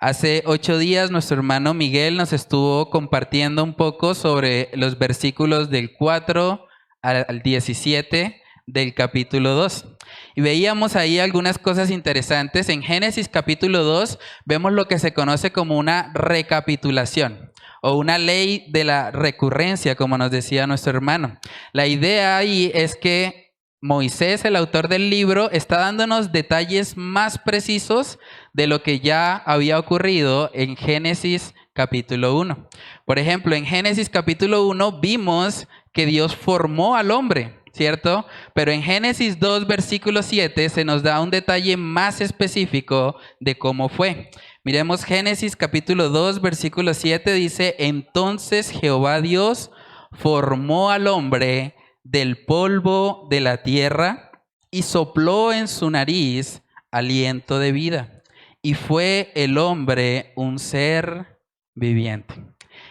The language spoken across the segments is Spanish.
Hace 8 días nuestro hermano Miguel nos estuvo compartiendo un poco sobre los versículos del 4 al 17 del capítulo 2. Y veíamos ahí algunas cosas interesantes. En Génesis capítulo 2 vemos lo que se conoce como una recapitulación o una ley de la recurrencia, como nos decía nuestro hermano. La idea ahí es que Moisés, el autor del libro, está dándonos detalles más precisos de lo que ya había ocurrido en Génesis capítulo 1. Por ejemplo, en Génesis capítulo 1 vimos que Dios formó al hombre, ¿cierto? Pero en Génesis 2, versículo 7 se nos da un detalle más específico de cómo fue. Miremos Génesis capítulo 2, versículo 7, dice: entonces Jehová Dios formó al hombre del polvo de la tierra y sopló en su nariz aliento de vida, y fue el hombre un ser viviente.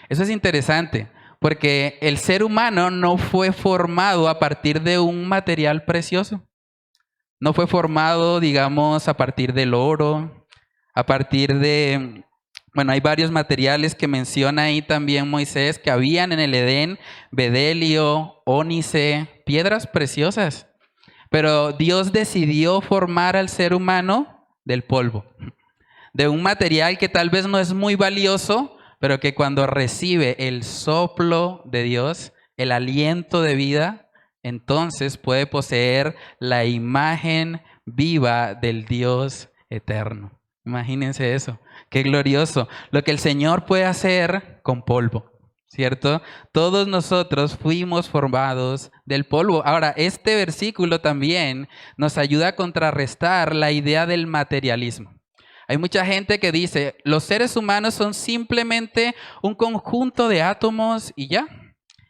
Eso es interesante, porque el ser humano no fue formado a partir de un material precioso. No fue formado, digamos, a partir del oro, a partir de... Bueno, hay varios materiales que menciona ahí también Moisés que habían en el Edén: bedelio, ónice, piedras preciosas. Pero Dios decidió formar al ser humano del polvo, de un material que tal vez no es muy valioso, pero que cuando recibe el soplo de Dios, el aliento de vida, entonces puede poseer la imagen viva del Dios eterno. Imagínense eso, qué glorioso, lo que el Señor puede hacer con polvo, ¿cierto? Todos nosotros fuimos formados del polvo. Ahora, este versículo también nos ayuda a contrarrestar la idea del materialismo. Hay mucha gente que dice, los seres humanos son simplemente un conjunto de átomos y ya,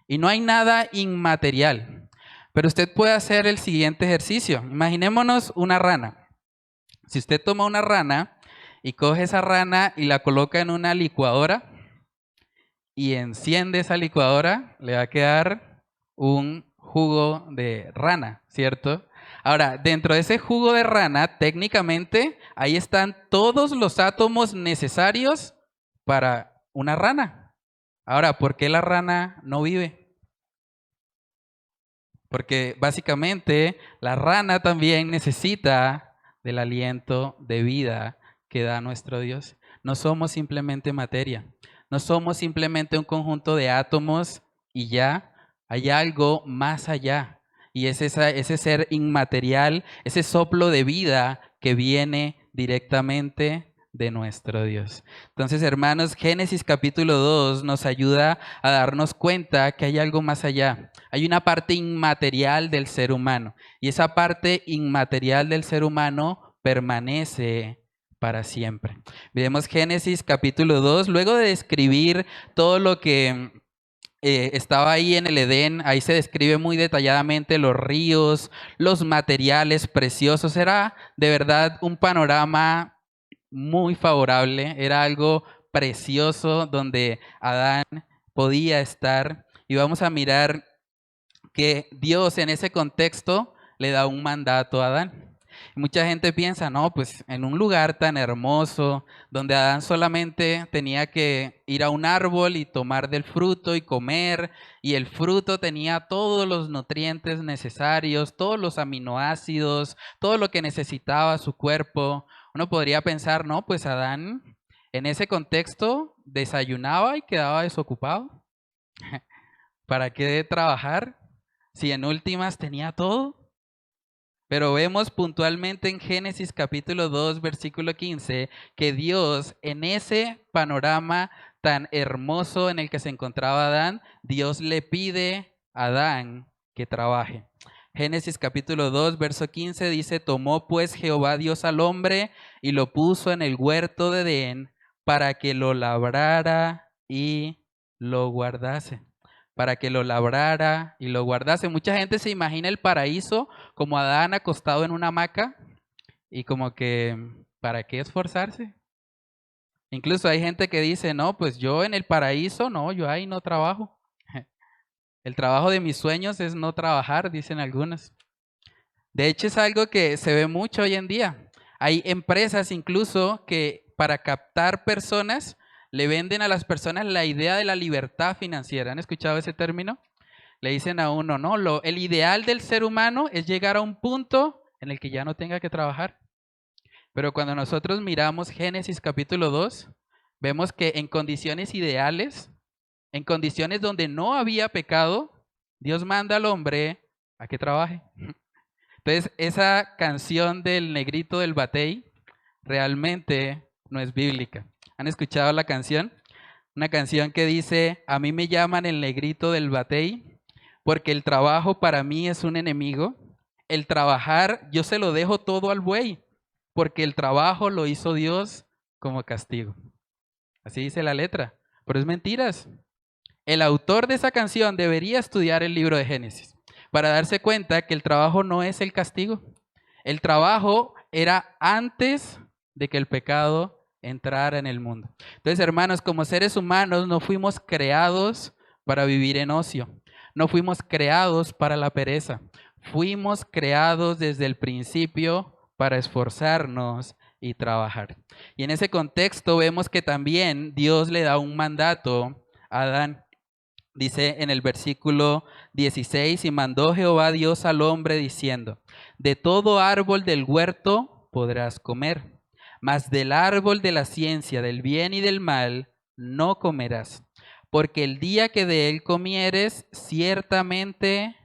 y no hay nada inmaterial. Pero usted puede hacer el siguiente ejercicio. Imaginémonos una rana. Si usted toma una rana y coge esa rana y la coloca en una licuadora y enciende esa licuadora, le va a quedar un jugo de rana, ¿cierto? Ahora, dentro de ese jugo de rana, técnicamente, ahí están todos los átomos necesarios para una rana. Ahora, ¿por qué la rana no vive? Porque básicamente la rana también necesita del aliento de vida que da nuestro Dios. No somos simplemente materia, no somos simplemente un conjunto de átomos y ya, hay algo más allá. Y es ese ser inmaterial, ese soplo de vida que viene directamente de nuestro Dios. Entonces, hermanos, Génesis capítulo 2 nos ayuda a darnos cuenta que hay algo más allá. Hay una parte inmaterial del ser humano, y esa parte inmaterial del ser humano permanece para siempre. Vemos Génesis capítulo 2, luego de describir todo lo que estaba ahí en el Edén. Ahí se describe muy detalladamente los ríos, los materiales preciosos. Era de verdad un panorama muy favorable, era algo precioso donde Adán podía estar. Y vamos a mirar que Dios en ese contexto le da un mandato a Adán. Mucha gente piensa, no, pues en un lugar tan hermoso, donde Adán solamente tenía que ir a un árbol y tomar del fruto y comer, y el fruto tenía todos los nutrientes necesarios, todos los aminoácidos, todo lo que necesitaba su cuerpo. Uno podría pensar, no, pues Adán en ese contexto desayunaba y quedaba desocupado. ¿Para qué trabajar si en últimas tenía todo? Pero vemos puntualmente en Génesis capítulo 2, versículo 15, que Dios en ese panorama tan hermoso en el que se encontraba Adán, Dios le pide a Adán que trabaje. Génesis capítulo 2, verso 15 dice: tomó pues Jehová Dios al hombre y lo puso en el huerto de Edén para que lo labrara y lo guardase. Para que lo labrara y lo guardase. Mucha gente se imagina el paraíso como Adán acostado en una hamaca y como que, ¿para qué esforzarse? Incluso hay gente que dice, no, pues yo en el paraíso, no, yo ahí no trabajo. El trabajo de mis sueños es no trabajar, dicen algunos. De hecho, es algo que se ve mucho hoy en día. Hay empresas incluso que para captar personas, le venden a las personas la idea de la libertad financiera. ¿Han escuchado ese término? Le dicen a uno, no, el ideal del ser humano es llegar a un punto en el que ya no tenga que trabajar. Pero cuando nosotros miramos Génesis capítulo 2, vemos que en condiciones ideales, en condiciones donde no había pecado, Dios manda al hombre a que trabaje. Entonces, esa canción del negrito del batey realmente no es bíblica. ¿Han escuchado la canción? Una canción que dice, a mí me llaman el negrito del batey porque el trabajo para mí es un enemigo. El trabajar, yo se lo dejo todo al buey, porque el trabajo lo hizo Dios como castigo. Así dice la letra, pero es mentiras. El autor de esa canción debería estudiar el libro de Génesis para darse cuenta que el trabajo no es el castigo. El trabajo era antes de que el pecado entrara en el mundo. Entonces, hermanos, como seres humanos no fuimos creados para vivir en ocio. No fuimos creados para la pereza. Fuimos creados desde el principio para esforzarnos y trabajar. Y en ese contexto vemos que también Dios le da un mandato a Adán. Dice en el versículo 16, y mandó Jehová Dios al hombre diciendo, de todo árbol del huerto podrás comer, mas del árbol de la ciencia del bien y del mal no comerás, porque el día que de él comieres, ciertamente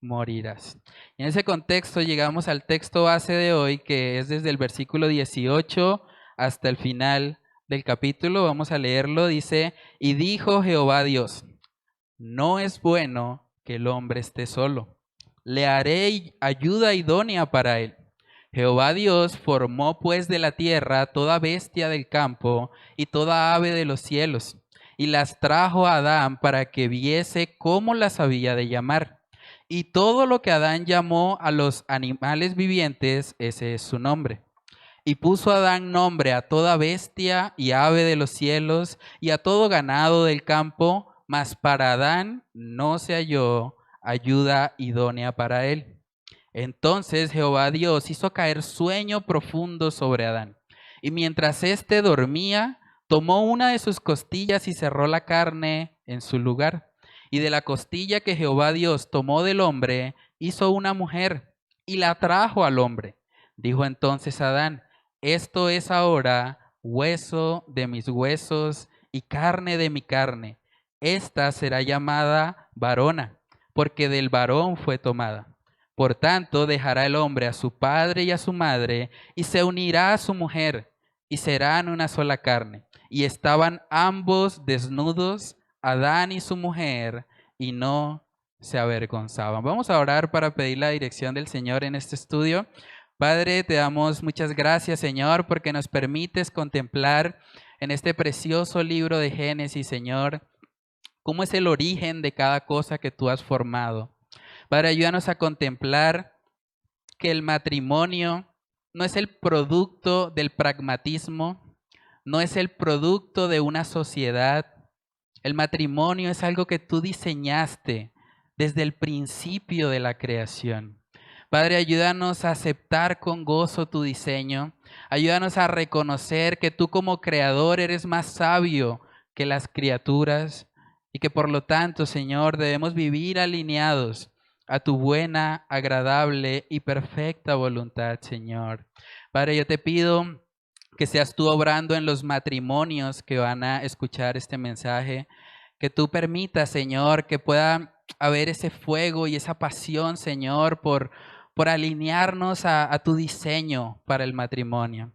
morirás. Y en ese contexto llegamos al texto base de hoy, que es desde el versículo 18 hasta el final del capítulo. Vamos a leerlo. Dice, y dijo Jehová Dios, no es bueno que el hombre esté solo. Le haré ayuda idónea para él. Jehová Dios formó pues de la tierra toda bestia del campo y toda ave de los cielos, y las trajo a Adán para que viese cómo las había de llamar. Y todo lo que Adán llamó a los animales vivientes, ese es su nombre. Y puso Adán nombre a toda bestia y ave de los cielos y a todo ganado del campo, mas para Adán no se halló ayuda idónea para él. Entonces Jehová Dios hizo caer sueño profundo sobre Adán. Y mientras éste dormía, tomó una de sus costillas y cerró la carne en su lugar. Y de la costilla que Jehová Dios tomó del hombre, hizo una mujer y la trajo al hombre. Dijo entonces Adán, esto es ahora hueso de mis huesos y carne de mi carne. Esta será llamada varona, porque del varón fue tomada. Por tanto, dejará el hombre a su padre y a su madre, y se unirá a su mujer, y serán una sola carne. Y estaban ambos desnudos, Adán y su mujer, y no se avergonzaban. Vamos a orar para pedir la dirección del Señor en este estudio. Padre, te damos muchas gracias, Señor, porque nos permites contemplar en este precioso libro de Génesis, Señor, cómo es el origen de cada cosa que tú has formado. Padre, ayúdanos a contemplar que el matrimonio no es el producto del pragmatismo, no es el producto de una sociedad. El matrimonio es algo que tú diseñaste desde el principio de la creación. Padre, ayúdanos a aceptar con gozo tu diseño. Ayúdanos a reconocer que tú como creador eres más sabio que las criaturas y que por lo tanto, Señor, debemos vivir alineados a tu buena, agradable y perfecta voluntad, Señor. Padre, yo te pido que seas tú obrando en los matrimonios que van a escuchar este mensaje, que tú permitas, Señor, que pueda haber ese fuego y esa pasión, Señor, por alinearnos a tu diseño para el matrimonio.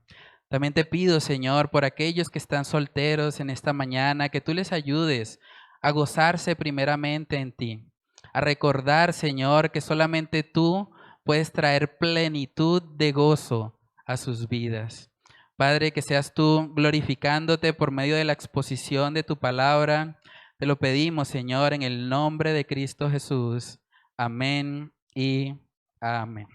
También te pido, Señor, por aquellos que están solteros en esta mañana, que tú les ayudes a gozarse primeramente en ti, a recordar, Señor, que solamente tú puedes traer plenitud de gozo a sus vidas. Padre, que seas tú glorificándote por medio de la exposición de tu palabra. Te lo pedimos, Señor, en el nombre de Cristo Jesús. Amén y amén.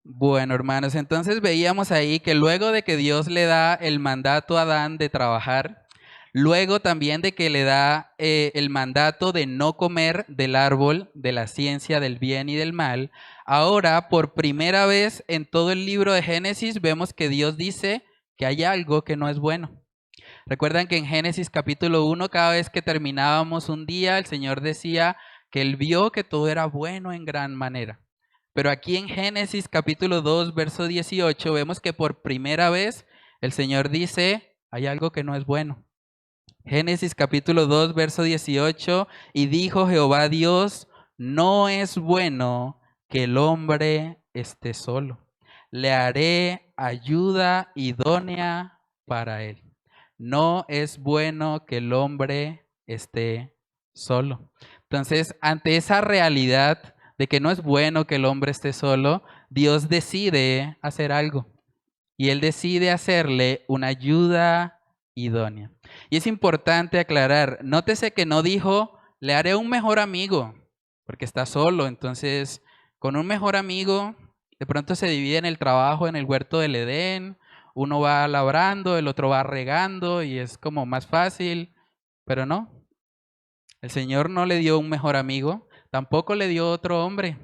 Bueno, hermanos, entonces veíamos ahí que luego de que Dios le da el mandato a Adán de trabajar, luego también de que le da el mandato de no comer del árbol de la ciencia del bien y del mal, ahora por primera vez en todo el libro de Génesis vemos que Dios dice que hay algo que no es bueno. Recuerdan que en Génesis capítulo 1, cada vez que terminábamos un día, el Señor decía que Él vio que todo era bueno en gran manera. Pero aquí en Génesis capítulo 2, verso 18, vemos que por primera vez el Señor dice, hay algo que no es bueno. Génesis capítulo 2, verso 18, y dijo Jehová Dios, no es bueno que el hombre esté solo. Le haré ayuda idónea para él. No es bueno que el hombre esté solo. Entonces, ante esa realidad de que no es bueno que el hombre esté solo, Dios decide hacer algo. Y Él decide hacerle una ayuda idónea. Y es importante aclarar, nótese que no dijo, le haré un mejor amigo, porque está solo. Entonces, con un mejor amigo, de pronto se divide en el trabajo en el huerto del Edén, uno va labrando, el otro va regando y es como más fácil, pero no. El Señor no le dio un mejor amigo, tampoco le dio otro hombre.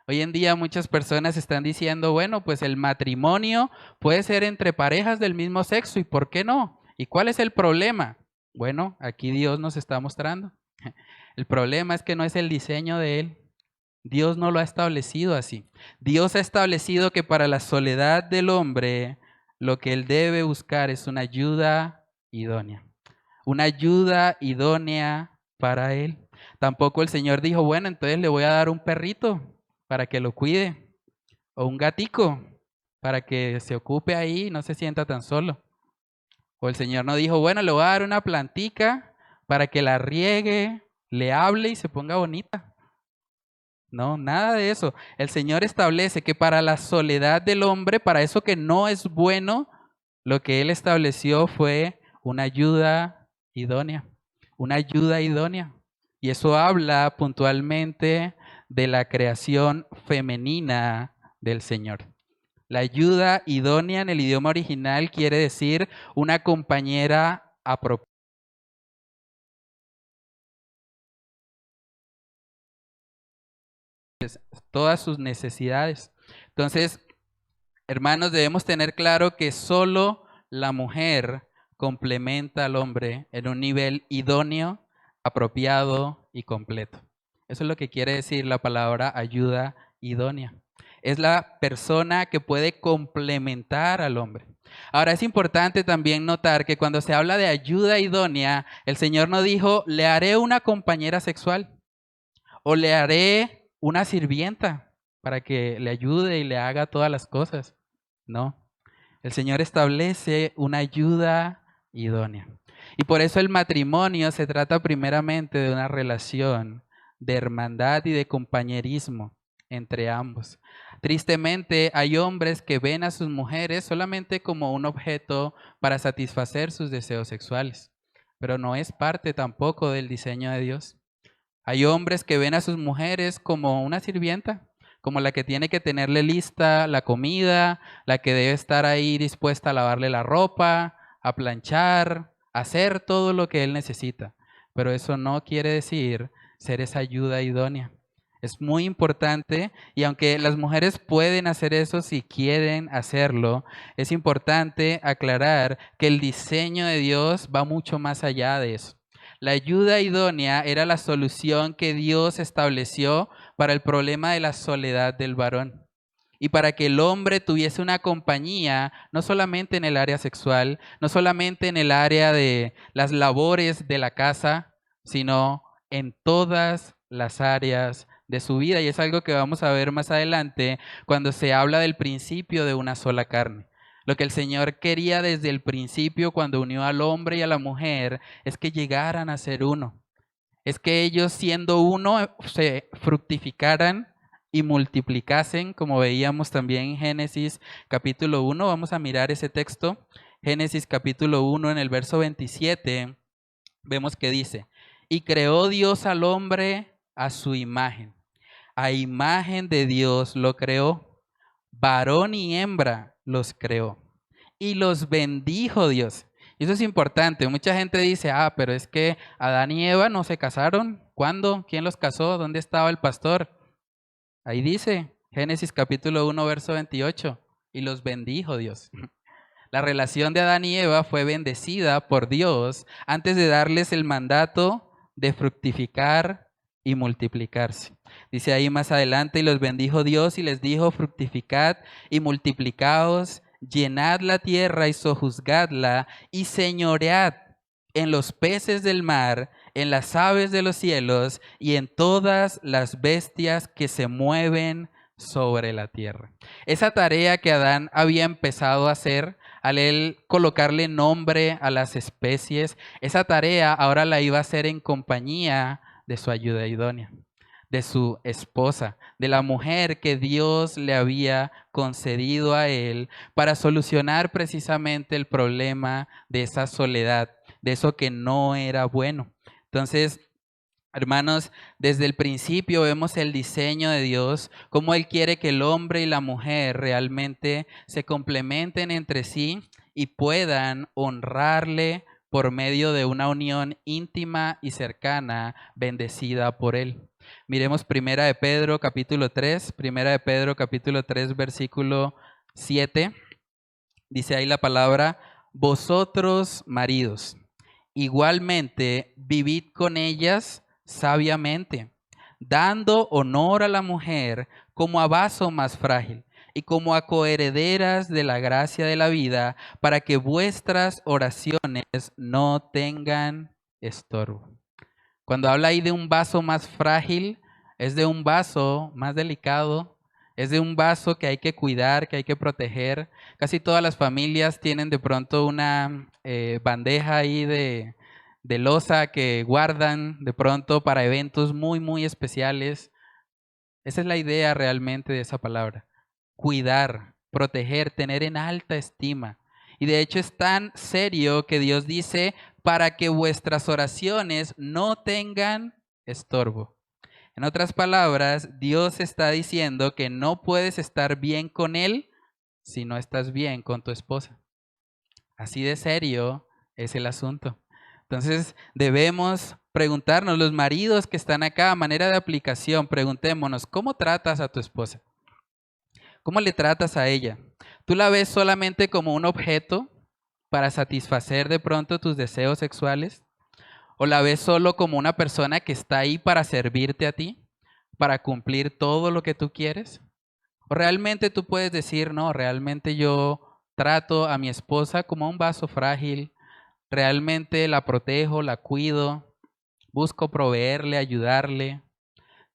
Hoy en día muchas personas están diciendo, bueno, pues el matrimonio puede ser entre parejas del mismo sexo, ¿y por qué no? ¿Y cuál es el problema? Bueno, aquí Dios nos está mostrando. El problema es que no es el diseño de Él. Dios no lo ha establecido así. Dios ha establecido que para la soledad del hombre, lo que Él debe buscar es una ayuda idónea. Una ayuda idónea para Él. Tampoco el Señor dijo, bueno, entonces le voy a dar un perrito para que lo cuide, o un gatico para que se ocupe ahí y no se sienta tan solo. O el Señor no dijo, bueno, le voy a dar una plantica para que la riegue, le hable y se ponga bonita. No, nada de eso. El Señor establece que para la soledad del hombre, para eso que no es bueno, lo que Él estableció fue una ayuda idónea. Una ayuda idónea. Y eso habla puntualmente de la creación femenina del Señor. La ayuda idónea en el idioma original quiere decir una compañera apropiada. Todas sus necesidades. Entonces, hermanos, debemos tener claro que solo la mujer complementa al hombre en un nivel idóneo, apropiado y completo. Eso es lo que quiere decir la palabra ayuda idónea. Es la persona que puede complementar al hombre. Ahora es importante también notar que cuando se habla de ayuda idónea, el Señor no dijo, le haré una compañera sexual o le haré una sirvienta para que le ayude y le haga todas las cosas. No, el Señor establece una ayuda idónea. Y por eso el matrimonio se trata primeramente de una relación de hermandad y de compañerismo entre ambos. Tristemente, hay hombres que ven a sus mujeres solamente como un objeto para satisfacer sus deseos sexuales, pero no es parte tampoco del diseño de Dios. Hay hombres que ven a sus mujeres como una sirvienta, como la que tiene que tenerle lista la comida, la que debe estar ahí dispuesta a lavarle la ropa, a planchar, a hacer todo lo que él necesita. Pero eso no quiere decir ser esa ayuda idónea. Es muy importante y aunque las mujeres pueden hacer eso si quieren hacerlo, es importante aclarar que el diseño de Dios va mucho más allá de eso. La ayuda idónea era la solución que Dios estableció para el problema de la soledad del varón y para que el hombre tuviese una compañía, no solamente en el área sexual, no solamente en el área de las labores de la casa, sino en todas las áreas de su vida. Y es algo que vamos a ver más adelante cuando se habla del principio de una sola carne. Lo que el Señor quería desde el principio cuando unió al hombre y a la mujer es que llegaran a ser uno. Es que ellos siendo uno se fructificaran y multiplicasen, como veíamos también en Génesis capítulo 1. Vamos a mirar ese texto. Génesis capítulo 1 en el verso 27, vemos que dice, y creó Dios al hombre a su imagen. A imagen de Dios lo creó. Varón y hembra los creó. Y los bendijo Dios. Y eso es importante. Mucha gente dice, pero es que Adán y Eva no se casaron. ¿Cuándo? ¿Quién los casó? ¿Dónde estaba el pastor? Ahí dice, Génesis capítulo 1, verso 28. Y los bendijo Dios. La relación de Adán y Eva fue bendecida por Dios antes de darles el mandato de fructificar y multiplicarse. Dice ahí más adelante, y los bendijo Dios y les dijo, fructificad y multiplicaos, llenad la tierra y sojuzgadla y señoread en los peces del mar, en las aves de los cielos y en todas las bestias que se mueven sobre la tierra. Esa tarea que Adán había empezado a hacer al él colocarle nombre a las especies, esa tarea ahora la iba a hacer en compañía de su ayuda idónea, de su esposa, de la mujer que Dios le había concedido a él para solucionar precisamente el problema de esa soledad, de eso que no era bueno. Entonces, hermanos, desde el principio vemos el diseño de Dios, cómo Él quiere que el hombre y la mujer realmente se complementen entre sí y puedan honrarle por medio de una unión íntima y cercana, bendecida por Él. Miremos Primera de Pedro capítulo 3, Primera de Pedro capítulo 3, versículo 7. Dice ahí la palabra, vosotros maridos, igualmente vivid con ellas sabiamente, dando honor a la mujer como a vaso más frágil y como a coherederas de la gracia de la vida, para que vuestras oraciones no tengan estorbo. Cuando habla ahí de un vaso más frágil, es de un vaso más delicado, es de un vaso que hay que cuidar, que hay que proteger. Casi todas las familias tienen de pronto una bandeja ahí de loza que guardan de pronto para eventos muy, muy especiales. Esa es la idea realmente de esa palabra. Cuidar, proteger, tener en alta estima. Y de hecho es tan serio que Dios dice, para que vuestras oraciones no tengan estorbo. En otras palabras, Dios está diciendo que no puedes estar bien con Él si no estás bien con tu esposa. Así de serio es el asunto. Entonces debemos preguntarnos, los maridos que están acá, a manera de aplicación, preguntémonos, ¿cómo tratas a tu esposa? ¿Cómo le tratas a ella? ¿Tú la ves solamente como un objeto para satisfacer de pronto tus deseos sexuales? ¿O la ves solo como una persona que está ahí para servirte a ti, para cumplir todo lo que tú quieres? ¿O realmente tú puedes decir, no, realmente yo trato a mi esposa como un vaso frágil, realmente la protejo, la cuido, busco proveerle, ayudarle?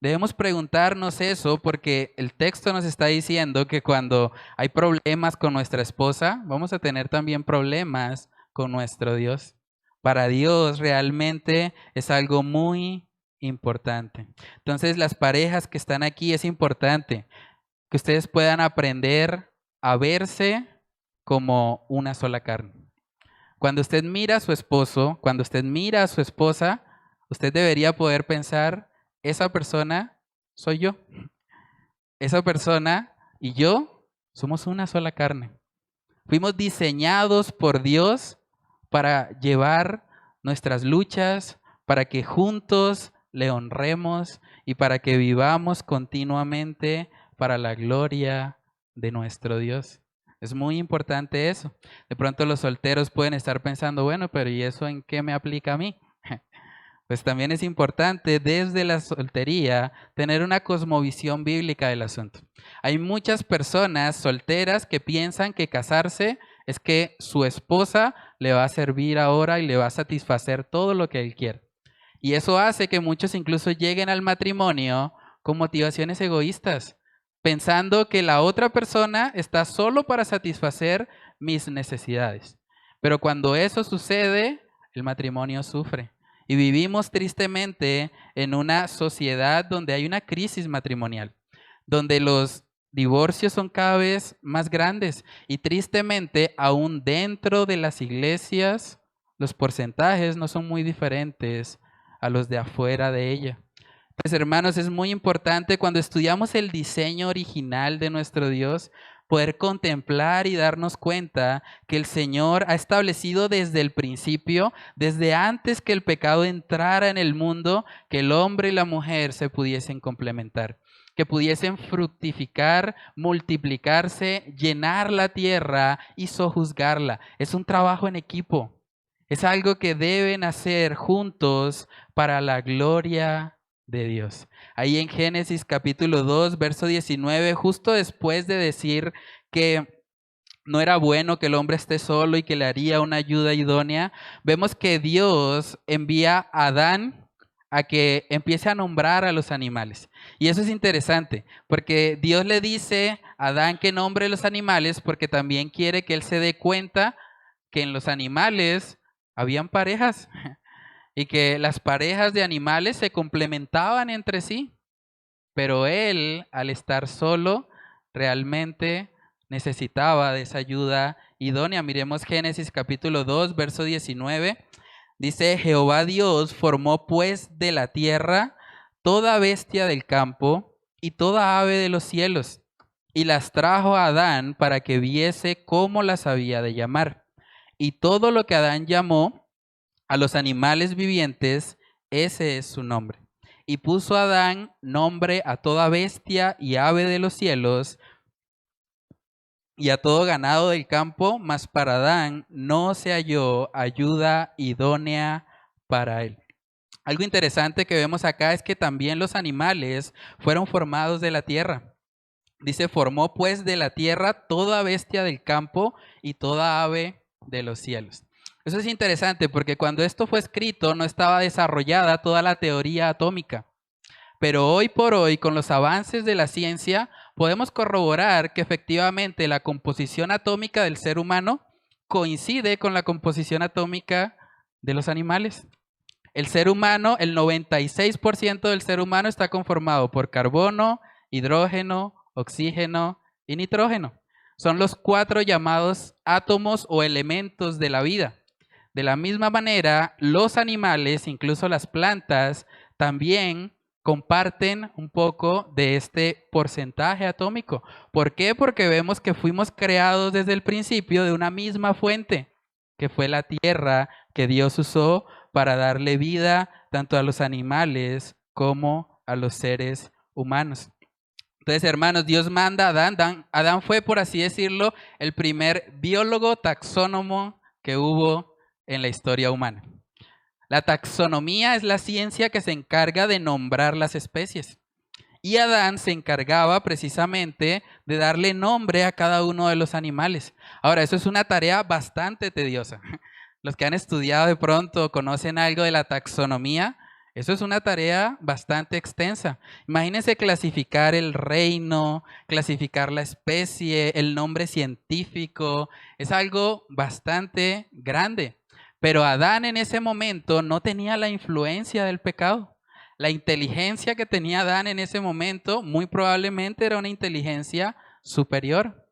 Debemos preguntarnos eso porque el texto nos está diciendo que cuando hay problemas con nuestra esposa, vamos a tener también problemas con nuestro Dios. Para Dios realmente es algo muy importante. Entonces, las parejas que están aquí, es importante que ustedes puedan aprender a verse como una sola carne. Cuando usted mira a su esposo, cuando usted mira a su esposa, usted debería poder pensar, esa persona soy yo. Esa persona y yo somos una sola carne. Fuimos diseñados por Dios para llevar nuestras luchas, para que juntos le honremos y para que vivamos continuamente para la gloria de nuestro Dios. Es muy importante eso. De pronto los solteros pueden estar pensando, bueno, pero ¿y eso en qué me aplica a mí? Pues también es importante desde la soltería tener una cosmovisión bíblica del asunto. Hay muchas personas solteras que piensan que casarse es que su esposa le va a servir ahora y le va a satisfacer todo lo que él quiere. Y eso hace que muchos incluso lleguen al matrimonio con motivaciones egoístas, pensando que la otra persona está solo para satisfacer mis necesidades. Pero cuando eso sucede, el matrimonio sufre. Y vivimos tristemente en una sociedad donde hay una crisis matrimonial, donde los divorcios son cada vez más grandes y tristemente aún dentro de las iglesias los porcentajes no son muy diferentes a los de afuera de ella. Pues hermanos, es muy importante cuando estudiamos el diseño original de nuestro Dios, poder contemplar y darnos cuenta que el Señor ha establecido desde el principio, desde antes que el pecado entrara en el mundo, que el hombre y la mujer se pudiesen complementar. que pudiesen fructificar, multiplicarse, llenar la tierra y sojuzgarla. Es un trabajo en equipo. Es algo que deben hacer juntos para la gloria de Dios. Ahí en Génesis capítulo 2, verso 19, justo después de decir que no era bueno que el hombre esté solo y que le haría una ayuda idónea, vemos que Dios envía a Adán a que empiece a nombrar a los animales. Y eso es interesante, porque Dios le dice a Adán que nombre los animales porque también quiere que él se dé cuenta que en los animales habían parejas y que las parejas de animales se complementaban entre sí, pero él, al estar solo, realmente necesitaba de esa ayuda idónea. Miremos Génesis capítulo 2, verso 19. Dice, Jehová Dios formó pues de la tierra toda bestia del campo y toda ave de los cielos, y las trajo a Adán para que viese cómo las había de llamar. Y todo lo que Adán llamó a los animales vivientes, ese es su nombre. Y puso Adán nombre a toda bestia y ave de los cielos y a todo ganado del campo, mas para Adán no se halló ayuda idónea para él. Algo interesante que vemos acá es que también los animales fueron formados de la tierra. Dice, formó pues de la tierra toda bestia del campo y toda ave de los cielos. Eso es interesante porque cuando esto fue escrito no estaba desarrollada toda la teoría atómica. Pero hoy por hoy, con los avances de la ciencia, podemos corroborar que efectivamente la composición atómica del ser humano coincide con la composición atómica de los animales. El ser humano, el 96% del ser humano está conformado por carbono, hidrógeno, oxígeno y nitrógeno. Son los 4 llamados átomos o elementos de la vida. De la misma manera, los animales, incluso las plantas, también comparten un poco de este porcentaje atómico. ¿Por qué? Porque vemos que fuimos creados desde el principio de una misma fuente, que fue la tierra que Dios usó para darle vida tanto a los animales como a los seres humanos. Entonces, hermanos, Dios manda a Adán. Adán fue, por así decirlo, el primer biólogo taxónomo que hubo en la historia humana. La taxonomía es la ciencia que se encarga de nombrar las especies. Y Adán se encargaba precisamente de darle nombre a cada uno de los animales. Ahora, eso es una tarea bastante tediosa. Los que han estudiado de pronto conocen algo de la taxonomía. Eso es una tarea bastante extensa. Imagínense clasificar el reino, clasificar la especie, el nombre científico. Es algo bastante grande. Pero Adán en ese momento no tenía la influencia del pecado. La inteligencia que tenía Adán en ese momento muy probablemente era una inteligencia superior.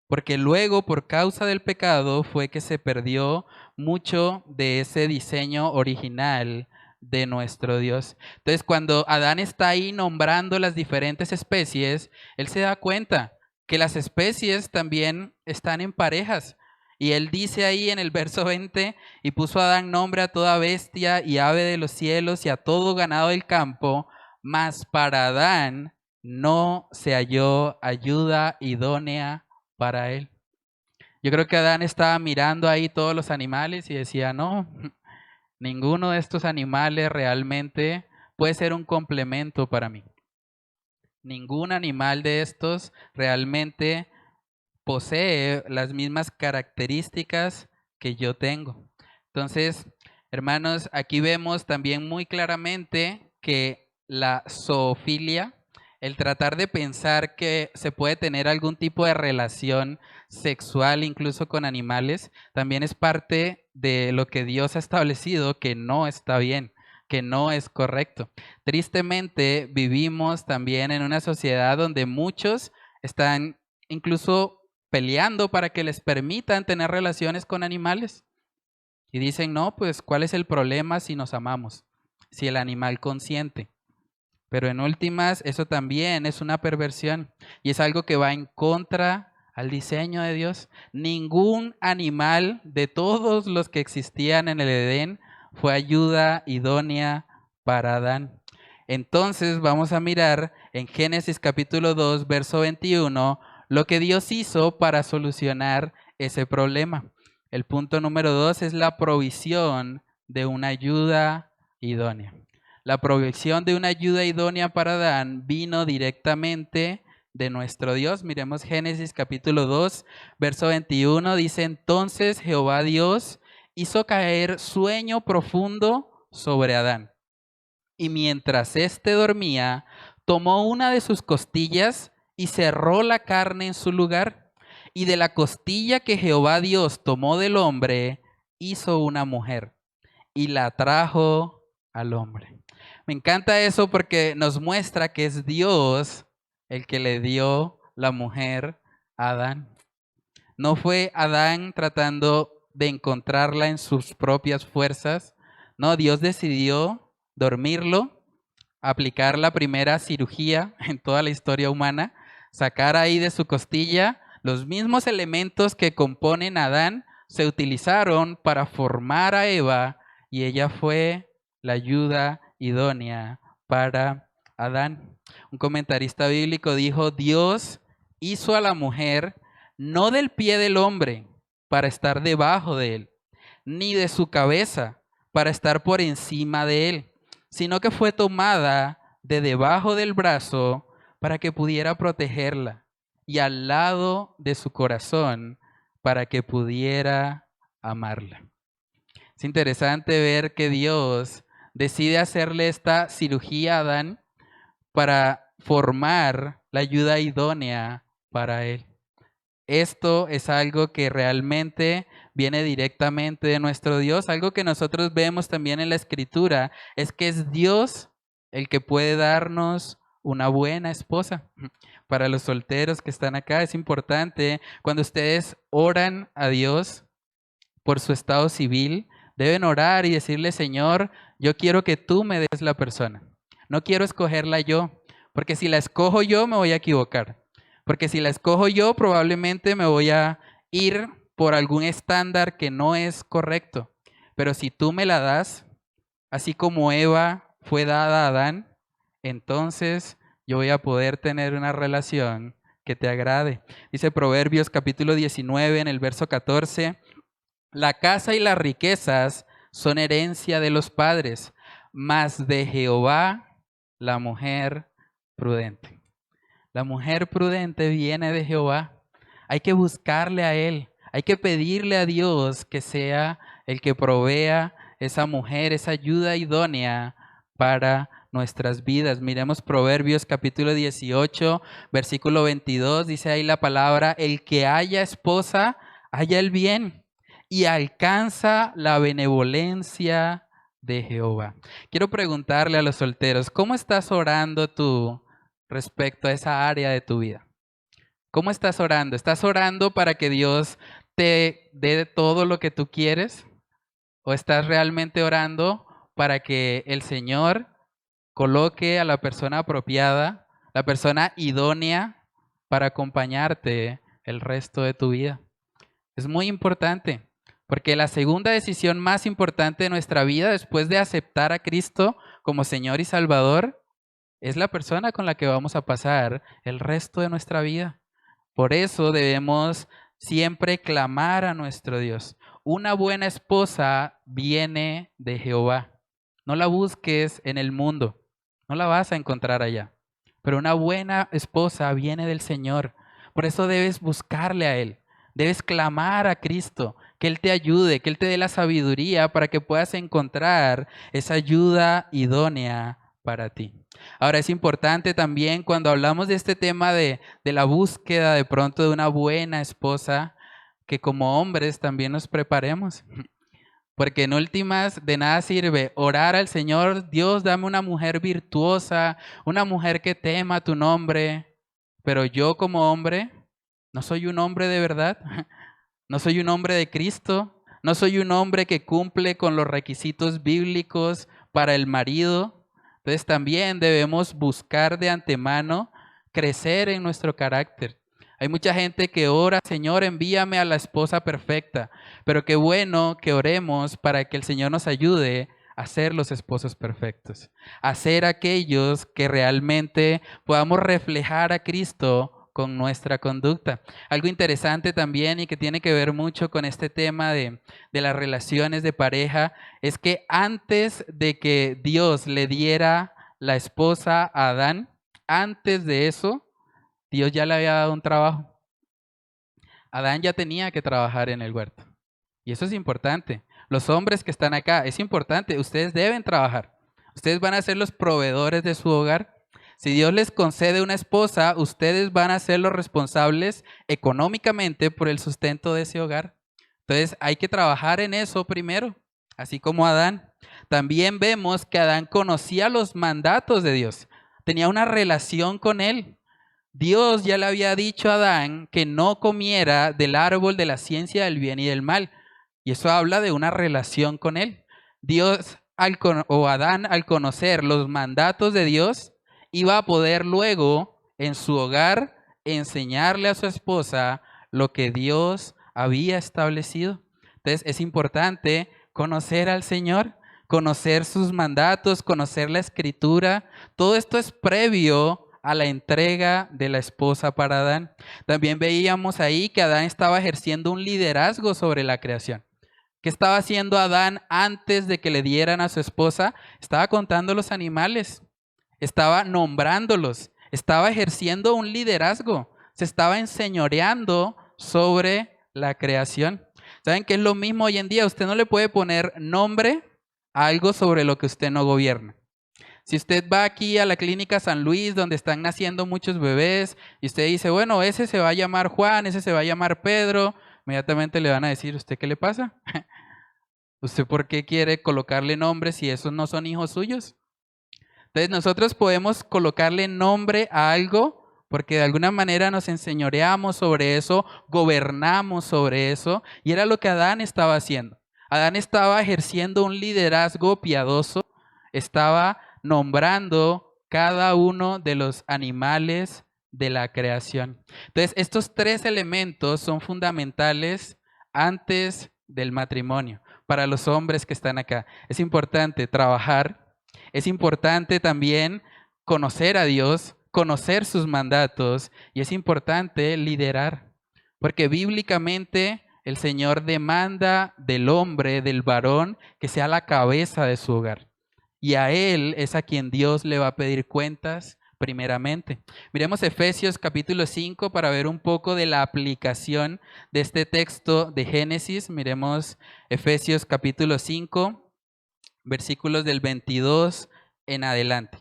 Porque luego, por causa del pecado, fue que se perdió mucho de ese diseño original de nuestro Dios. Entonces, cuando Adán está ahí nombrando las diferentes especies, él se da cuenta que las especies también están en parejas. Y él dice ahí en el verso 20, y puso Adán nombre a toda bestia y ave de los cielos y a todo ganado del campo, mas para Adán no se halló ayuda idónea para él. Yo creo que Adán estaba mirando ahí todos los animales y decía, no, ninguno de estos animales realmente puede ser un complemento para mí. Ningún animal de estos realmente posee las mismas características que yo tengo. Entonces, hermanos, aquí vemos también muy claramente que la zoofilia, el tratar de pensar que se puede tener algún tipo de relación sexual incluso con animales, también es parte de lo que Dios ha establecido que no está bien, que no es correcto. Tristemente, vivimos también en una sociedad donde muchos están incluso peleando para que les permitan tener relaciones con animales. Y dicen, no, pues, ¿cuál es el problema si nos amamos? Si el animal consiente. Pero en últimas, eso también es una perversión y es algo que va en contra al diseño de Dios. Ningún animal de todos los que existían en el Edén fue ayuda idónea para Adán. Entonces vamos a mirar en Génesis capítulo 2, verso 21, lo que Dios hizo para solucionar ese problema. El punto número 2 es la provisión de una ayuda idónea. La provisión de una ayuda idónea para Adán vino directamente de nuestro Dios. Miremos Génesis capítulo 2, verso 21, dice: entonces Jehová Dios hizo caer sueño profundo sobre Adán. Y mientras éste dormía, tomó una de sus costillas y cerró la carne en su lugar. Y de la costilla que Jehová Dios tomó del hombre, hizo una mujer y la trajo al hombre. Me encanta eso porque nos muestra que es Dios el que le dio la mujer a Adán. No fue Adán tratando de encontrarla en sus propias fuerzas. No, Dios decidió dormirlo, aplicar la primera cirugía en toda la historia humana, sacar ahí de su costilla los mismos elementos que componen a Adán, se utilizaron para formar a Eva y ella fue la ayuda idónea para Adán. Un comentarista bíblico dijo: Dios hizo a la mujer no del pie del hombre para estar debajo de él, ni de su cabeza para estar por encima de él, sino que fue tomada de debajo del brazo para que pudiera protegerla, y al lado de su corazón para que pudiera amarla. Es interesante ver que Dios decide hacerle esta cirugía a Adán para formar la ayuda idónea para él. Esto es algo que realmente viene directamente de nuestro Dios. Algo que nosotros vemos también en la Escritura es que es Dios el que puede darnos una buena esposa. Para los solteros que están acá, es importante cuando ustedes oran a Dios por su estado civil, deben orar y decirle: Señor, yo quiero que tú me des la persona. No quiero escogerla yo, porque si la escojo yo me voy a equivocar. Porque si la escojo yo, probablemente me voy a ir por algún estándar que no es correcto. Pero si tú me la das, así como Eva fue dada a Adán, entonces yo voy a poder tener una relación que te agrade. Dice Proverbios capítulo 19 en el verso 14, la casa y las riquezas son herencia de los padres, mas de Jehová la mujer prudente. La mujer prudente viene de Jehová. Hay que buscarle a Él. Hay que pedirle a Dios que sea el que provea esa mujer, esa ayuda idónea para nuestras vidas. Miremos Proverbios capítulo 18, versículo 22. Dice ahí la palabra: el que haya esposa, haya el bien y alcanza la benevolencia de Jehová. Quiero preguntarle a los solteros: ¿cómo estás orando tú respecto a esa área de tu vida? ¿Cómo estás orando? ¿Estás orando para que Dios te dé todo lo que tú quieres? ¿O estás realmente orando para que el Señor coloque a la persona apropiada, la persona idónea para acompañarte el resto de tu vida? Es muy importante, porque la segunda decisión más importante de nuestra vida después de aceptar a Cristo como Señor y Salvador es la persona con la que vamos a pasar el resto de nuestra vida. Por eso debemos siempre clamar a nuestro Dios. Una buena esposa viene de Jehová. No la busques en el mundo, no la vas a encontrar allá. Pero una buena esposa viene del Señor. Por eso debes buscarle a Él. Debes clamar a Cristo, que Él te ayude, que Él te dé la sabiduría para que puedas encontrar esa ayuda idónea para ti. Ahora, es importante también cuando hablamos de este tema de la búsqueda de pronto de una buena esposa, que como hombres también nos preparemos. Porque en últimas de nada sirve orar al Señor: Dios, dame una mujer virtuosa, una mujer que tema tu nombre. Pero yo como hombre no soy un hombre de verdad, no soy un hombre de Cristo, no soy un hombre que cumple con los requisitos bíblicos para el marido. Entonces también debemos buscar de antemano crecer en nuestro carácter. Hay mucha gente que ora: Señor, envíame a la esposa perfecta. Pero qué bueno que oremos para que el Señor nos ayude a ser los esposos perfectos, a ser aquellos que realmente podamos reflejar a Cristo con nuestra conducta. Algo interesante también y que tiene que ver mucho con este tema de las relaciones de pareja es que antes de que Dios le diera la esposa a Adán, antes de eso, Dios ya le había dado un trabajo. Adán ya tenía que trabajar en el huerto. Y eso es importante. Los hombres que están acá, es importante, ustedes deben trabajar. Ustedes van a ser los proveedores de su hogar. Si Dios les concede una esposa, ustedes van a ser los responsables económicamente por el sustento de ese hogar. Entonces hay que trabajar en eso primero, así como Adán. También vemos que Adán conocía los mandatos de Dios, tenía una relación con él. Dios ya le había dicho a Adán que no comiera del árbol de la ciencia del bien y del mal. Y eso habla de una relación con él. Dios o Adán, al conocer los mandatos de Dios, iba a poder luego en su hogar enseñarle a su esposa lo que Dios había establecido. Entonces es importante conocer al Señor, conocer sus mandatos, conocer la escritura. Todo esto es previo a la entrega de la esposa para Adán. También veíamos ahí que Adán estaba ejerciendo un liderazgo sobre la creación. ¿Qué estaba haciendo Adán antes de que le dieran a su esposa? Estaba contando los animales, estaba nombrándolos, estaba ejerciendo un liderazgo, se estaba enseñoreando sobre la creación. ¿Saben qué es lo mismo hoy en día? Usted no le puede poner nombre a algo sobre lo que usted no gobierna. Si usted va aquí a la clínica San Luis, donde están naciendo muchos bebés, y usted dice, bueno, ese se va a llamar Juan, ese se va a llamar Pedro, inmediatamente le van a decir, ¿usted qué le pasa? ¿Usted por qué quiere colocarle nombres si esos no son hijos suyos? Entonces nosotros podemos colocarle nombre a algo porque de alguna manera nos enseñoreamos sobre eso, gobernamos sobre eso, y era lo que Adán estaba haciendo. Adán estaba ejerciendo un liderazgo piadoso, estaba nombrando cada uno de los animales de la creación. Entonces, estos tres elementos son fundamentales antes del matrimonio para los hombres que están acá. Es importante trabajar, es importante también conocer a Dios, conocer sus mandatos y es importante liderar, porque bíblicamente el Señor demanda del hombre, del varón, que sea la cabeza de su hogar. Y a él es a quien Dios le va a pedir cuentas primeramente. Miremos Efesios capítulo 5 para ver un poco de la aplicación de este texto de Génesis. Miremos Efesios capítulo 5, versículos del 22 en adelante.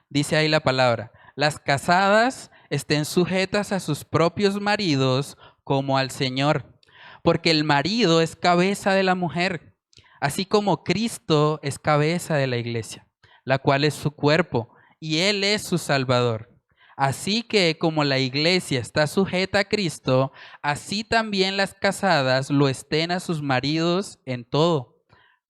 Dice ahí la palabra: las casadas estén sujetas a sus propios maridos como al Señor, porque el marido es cabeza de la mujer, así como Cristo es cabeza de la iglesia, la cual es su cuerpo, y Él es su Salvador. Así que como la iglesia está sujeta a Cristo, así también las casadas lo estén a sus maridos en todo.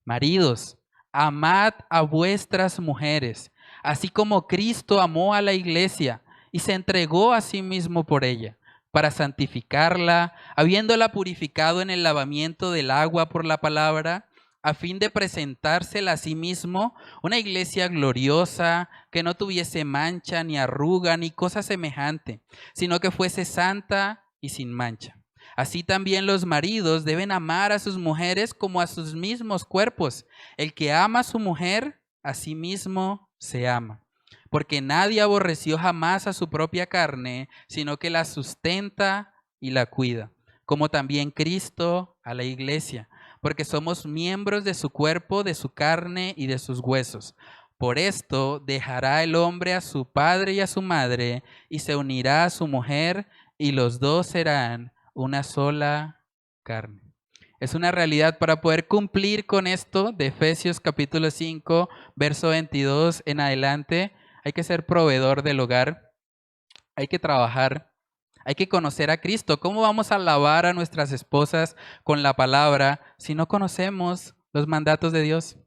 Maridos, amad a vuestras mujeres, así como Cristo amó a la iglesia y se entregó a sí mismo por ella, para santificarla, habiéndola purificado en el lavamiento del agua por la palabra, a fin de presentársela a sí mismo una iglesia gloriosa, que no tuviese mancha, ni arruga, ni cosa semejante, sino que fuese santa y sin mancha. Así también los maridos deben amar a sus mujeres como a sus mismos cuerpos. El que ama a su mujer, a sí mismo se ama. Porque nadie aborreció jamás a su propia carne, sino que la sustenta y la cuida, como también Cristo a la iglesia, porque somos miembros de su cuerpo, de su carne y de sus huesos. Por esto dejará el hombre a su padre y a su madre, y se unirá a su mujer, y los dos serán una sola carne. Es una realidad. Para poder cumplir con esto de Efesios capítulo 5, verso 22 en adelante, hay que ser proveedor del hogar, hay que trabajar, hay que conocer a Cristo. ¿Cómo vamos a alabar a nuestras esposas con la palabra si no conocemos los mandatos de Dios?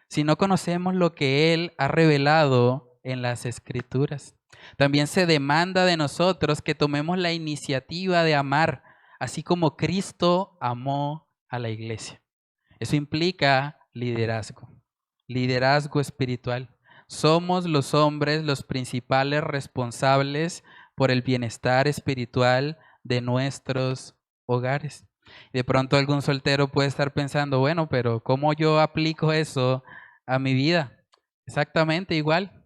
Si no conocemos lo que Él ha revelado en las Escrituras. También se demanda de nosotros que tomemos la iniciativa de amar, así como Cristo amó a la iglesia. Eso implica liderazgo. liderazgo espiritual. Somos los hombres los principales responsables por el bienestar espiritual de nuestros hogares. De pronto algún soltero puede estar pensando, bueno, pero ¿cómo yo aplico eso a mi vida? Exactamente igual.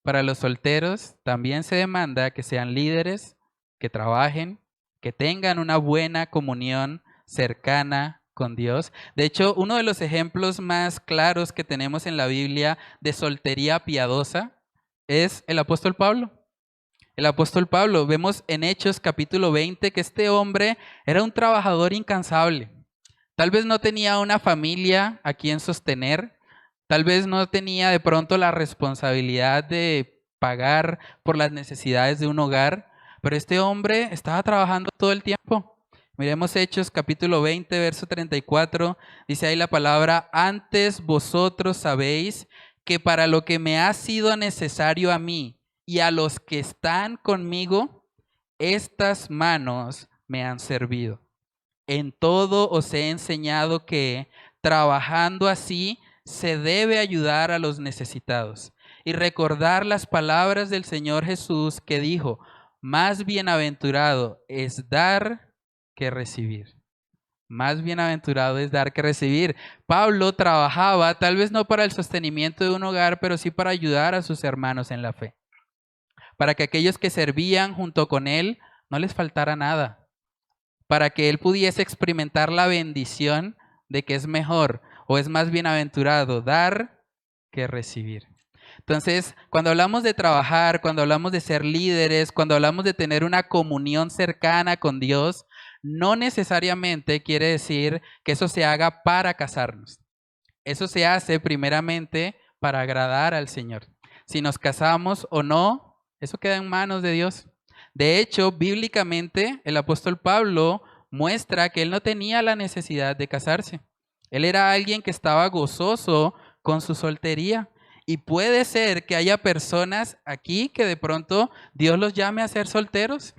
Para los solteros también se demanda que sean líderes, que trabajen, que tengan una buena comunión cercana con Dios. De hecho, uno de los ejemplos más claros que tenemos en la Biblia de soltería piadosa es el apóstol Pablo. El apóstol Pablo, vemos en Hechos capítulo 20 que este hombre era un trabajador incansable. Tal vez no tenía una familia a quien sostener, tal vez no tenía de pronto la responsabilidad de pagar por las necesidades de un hogar, pero este hombre estaba trabajando todo el tiempo. Miremos Hechos capítulo 20, verso 34, dice ahí la palabra, antes vosotros sabéis que para lo que me ha sido necesario a mí y a los que están conmigo, estas manos me han servido. En todo os he enseñado que, trabajando así, se debe ayudar a los necesitados y recordar las palabras del Señor Jesús que dijo, más bienaventurado es dar que recibir. Más bienaventurado es dar que recibir. Pablo trabajaba tal vez no para el sostenimiento de un hogar, pero sí para ayudar a sus hermanos en la fe. Para que aquellos que servían junto con él no les faltara nada. Para que él pudiese experimentar la bendición de que es mejor o es más bienaventurado dar que recibir. Entonces, cuando hablamos de trabajar, cuando hablamos de ser líderes, cuando hablamos de tener una comunión cercana con Dios, no necesariamente quiere decir que eso se haga para casarnos. Eso se hace primeramente para agradar al Señor. Si nos casamos o no, eso queda en manos de Dios. De hecho, bíblicamente, el apóstol Pablo muestra que él no tenía la necesidad de casarse. Él era alguien que estaba gozoso con su soltería. Y puede ser que haya personas aquí que de pronto Dios los llame a ser solteros.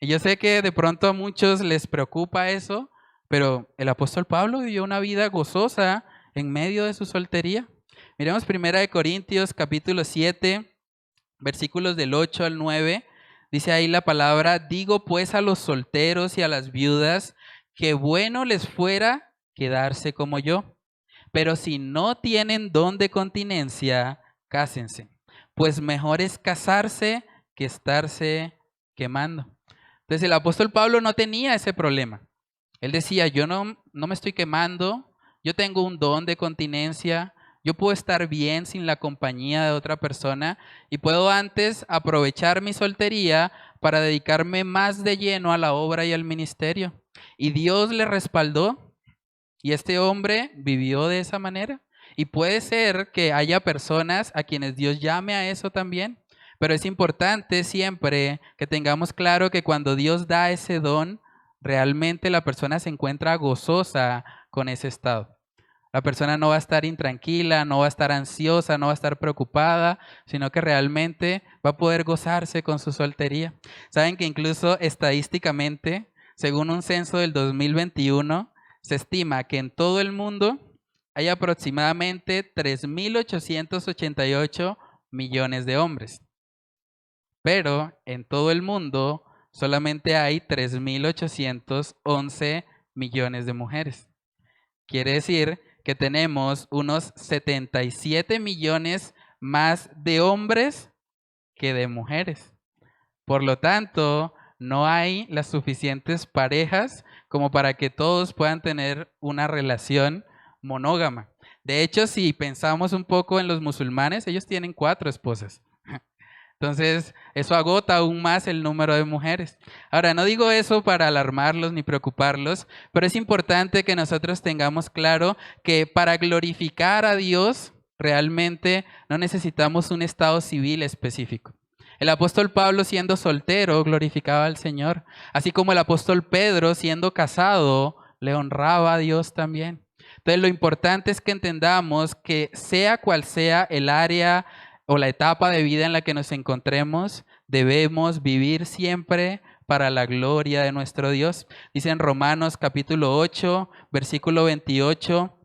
Y yo sé que de pronto a muchos les preocupa eso, pero el apóstol Pablo vivió una vida gozosa en medio de su soltería. Miremos 1 Corintios capítulo 7, versículos del 8 al 9. Dice ahí la palabra, digo pues a los solteros y a las viudas que bueno les fuera quedarse como yo. Pero si no tienen don de continencia, cásense, pues mejor es casarse que estarse quemando. Entonces el apóstol Pablo no tenía ese problema. Él decía, yo no me estoy quemando, yo tengo un don de continencia, yo puedo estar bien sin la compañía de otra persona y puedo antes aprovechar mi soltería para dedicarme más de lleno a la obra y al ministerio. Y Dios le respaldó y este hombre vivió de esa manera. Y puede ser que haya personas a quienes Dios llame a eso también. Pero es importante siempre que tengamos claro que cuando Dios da ese don, realmente la persona se encuentra gozosa con ese estado. La persona no va a estar intranquila, no va a estar ansiosa, no va a estar preocupada, sino que realmente va a poder gozarse con su soltería. Saben que incluso estadísticamente, según un censo del 2021, se estima que en todo el mundo hay aproximadamente 3.888 millones de hombres. Pero en todo el mundo solamente hay 3.811 millones de mujeres. Quiere decir que tenemos unos 77 millones más de hombres que de mujeres. Por lo tanto, no hay las suficientes parejas como para que todos puedan tener una relación monógama. De hecho, si pensamos un poco en los musulmanes, ellos tienen 4 esposas. Entonces, eso agota aún más el número de mujeres. Ahora, no digo eso para alarmarlos ni preocuparlos, pero es importante que nosotros tengamos claro que para glorificar a Dios, realmente no necesitamos un estado civil específico. El apóstol Pablo, siendo soltero, glorificaba al Señor, así como el apóstol Pedro, siendo casado, le honraba a Dios también. Entonces, lo importante es que entendamos que sea cual sea el área o la etapa de vida en la que nos encontremos, debemos vivir siempre para la gloria de nuestro Dios. Dice en Romanos capítulo 8, versículo 28,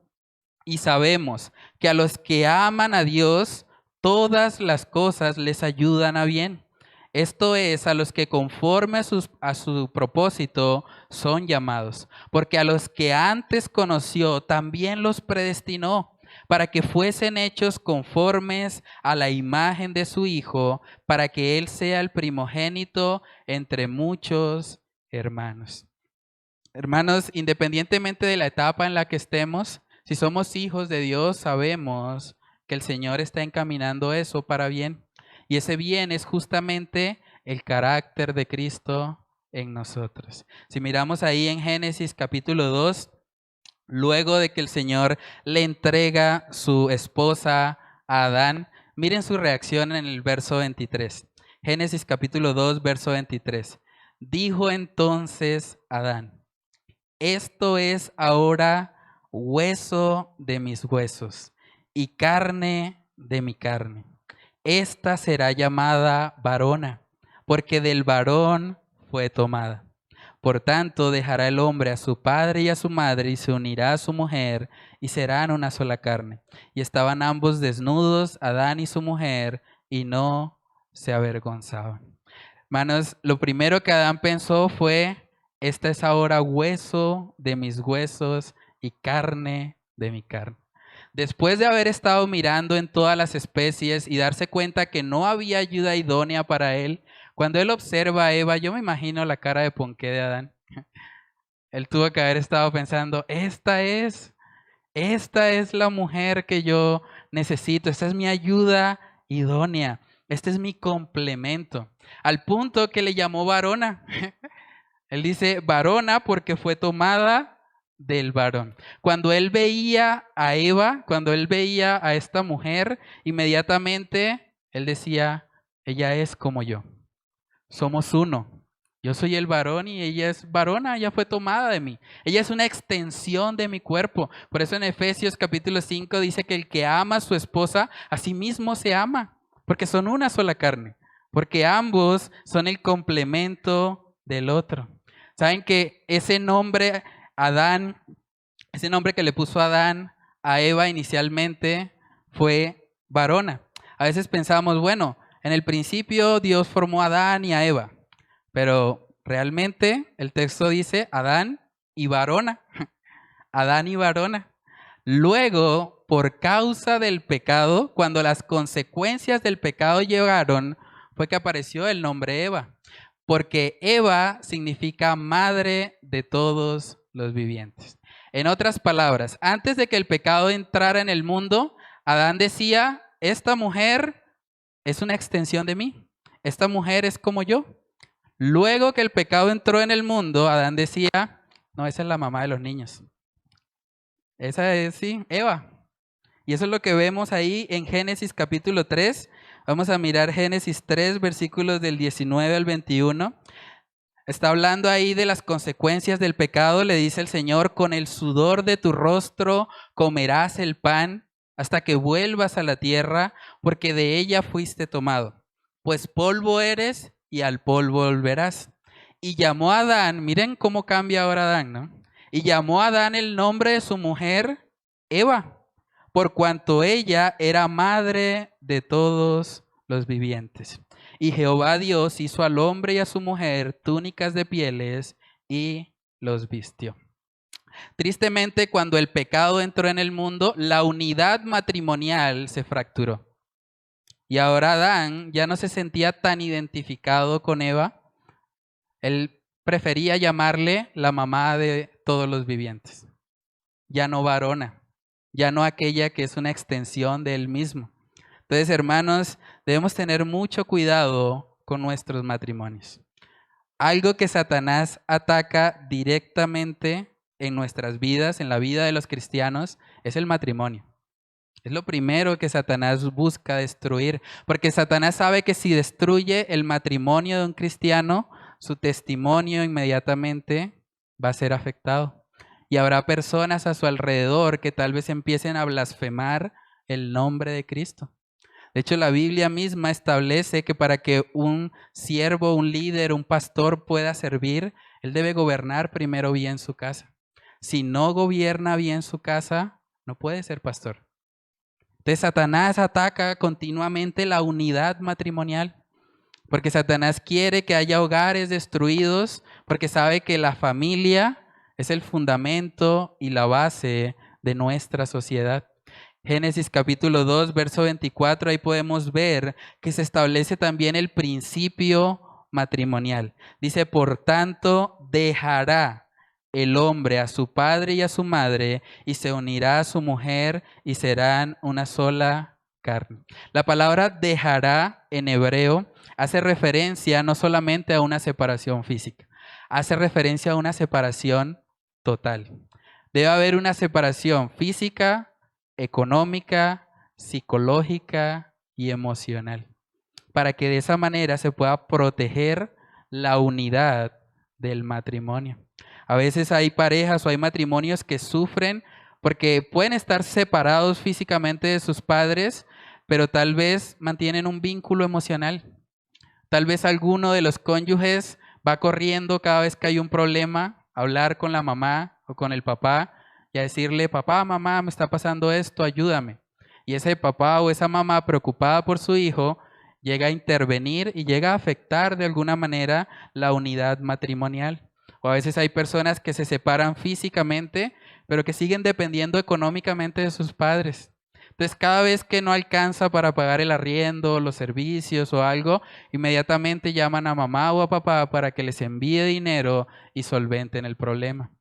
Y sabemos que a los que aman a Dios, todas las cosas les ayudan a bien. Esto es, a los que conforme a su propósito son llamados. Porque a los que antes conoció, también los predestinó para que fuesen hechos conformes a la imagen de su Hijo, para que Él sea el primogénito entre muchos hermanos. Hermanos, independientemente de la etapa en la que estemos, si somos hijos de Dios, sabemos que el Señor está encaminando eso para bien. Y ese bien es justamente el carácter de Cristo en nosotros. Si miramos ahí en Génesis capítulo 2, luego de que el Señor le entrega su esposa a Adán, miren su reacción en el verso 23. Génesis capítulo 2, verso 23. Dijo entonces Adán: esto es ahora hueso de mis huesos y carne de mi carne. Esta será llamada varona, porque del varón fue tomada. Por tanto, dejará el hombre a su padre y a su madre y se unirá a su mujer y serán una sola carne. Y estaban ambos desnudos, Adán y su mujer, y no se avergonzaban. Hermanos, lo primero que Adán pensó fue: esta es ahora hueso de mis huesos y carne de mi carne. Después de haber estado mirando en todas las especies y darse cuenta que no había ayuda idónea para él, cuando él observa a Eva, yo me imagino la cara de ponqué de Adán. Él tuvo que haber estado pensando: esta es la mujer que yo necesito, esta es mi ayuda idónea, este es mi complemento. Al punto que le llamó varona. Él dice varona porque fue tomada del varón. Cuando él veía a Eva, cuando él veía a esta mujer, inmediatamente él decía: ella es como yo, somos uno. Yo soy el varón y ella es varona, ella fue tomada de mí. Ella es una extensión de mi cuerpo. Por eso en Efesios capítulo 5 dice que el que ama a su esposa, a sí mismo se ama, porque son una sola carne, porque ambos son el complemento del otro. Saben que ese nombre Adán, ese nombre que le puso Adán a Eva inicialmente fue varona. A veces pensamos, bueno, en el principio Dios formó a Adán y a Eva, pero realmente el texto dice Adán y varona. Adán y varona. Luego, por causa del pecado, cuando las consecuencias del pecado llegaron, fue que apareció el nombre Eva, porque Eva significa madre de todos los vivientes. En otras palabras, antes de que el pecado entrara en el mundo, Adán decía: esta mujer es una extensión de mí, esta mujer es como yo. Luego que el pecado entró en el mundo, Adán decía: no, esa es la mamá de los niños. Esa es, sí, Eva. Y eso es lo que vemos ahí en Génesis capítulo 3. Vamos a mirar Génesis 3, versículos del 19 al 21. Está hablando ahí de las consecuencias del pecado. Le dice el Señor: con el sudor de tu rostro comerás el pan hasta que vuelvas a la tierra, porque de ella fuiste tomado. Pues polvo eres y al polvo volverás. Y llamó a Adán, miren cómo cambia ahora Adán, ¿no? Y llamó a Adán el nombre de su mujer Eva, por cuanto ella era madre de todos los vivientes. Y Jehová Dios hizo al hombre y a su mujer túnicas de pieles y los vistió. Tristemente, cuando el pecado entró en el mundo, la unidad matrimonial se fracturó. Y ahora Adán ya no se sentía tan identificado con Eva. Él prefería llamarle la mamá de todos los vivientes. Ya no varona, ya no aquella que es una extensión de él mismo. Entonces, hermanos, debemos tener mucho cuidado con nuestros matrimonios. Algo que Satanás ataca directamente en nuestras vidas, en la vida de los cristianos, es el matrimonio. Es lo primero que Satanás busca destruir, porque Satanás sabe que si destruye el matrimonio de un cristiano, su testimonio inmediatamente va a ser afectado. Y habrá personas a su alrededor que tal vez empiecen a blasfemar el nombre de Cristo. De hecho, la Biblia misma establece que para que un siervo, un líder, un pastor pueda servir, él debe gobernar primero bien su casa. Si no gobierna bien su casa, No puede ser pastor. Entonces Satanás ataca continuamente la unidad matrimonial, porque Satanás quiere que haya hogares destruidos, porque sabe que la familia es el fundamento y la base de nuestra sociedad. Génesis capítulo 2, verso 24, ahí podemos ver que se establece también el principio matrimonial. Dice, por tanto, dejará el hombre a su padre y a su madre y se unirá a su mujer y serán una sola carne. La palabra dejará en hebreo hace referencia no solamente a una separación física, hace referencia a una separación total. Debe haber una separación física, económica, psicológica y emocional, para que de esa manera se pueda proteger la unidad del matrimonio. A veces hay parejas o hay matrimonios que sufren porque pueden estar separados físicamente de sus padres, pero tal vez mantienen un vínculo emocional. Tal vez alguno de los cónyuges va corriendo cada vez que hay un problema, a hablar con la mamá o con el papá y a decirle, papá, mamá, me está pasando esto, ayúdame. Y ese papá o esa mamá preocupada por su hijo llega a intervenir y llega a afectar de alguna manera la unidad matrimonial. O a veces hay personas que se separan físicamente, pero que siguen dependiendo económicamente de sus padres. Entonces, cada vez que no alcanza para pagar el arriendo, los servicios o algo, inmediatamente llaman a mamá o a papá para que les envíe dinero y solventen el problema.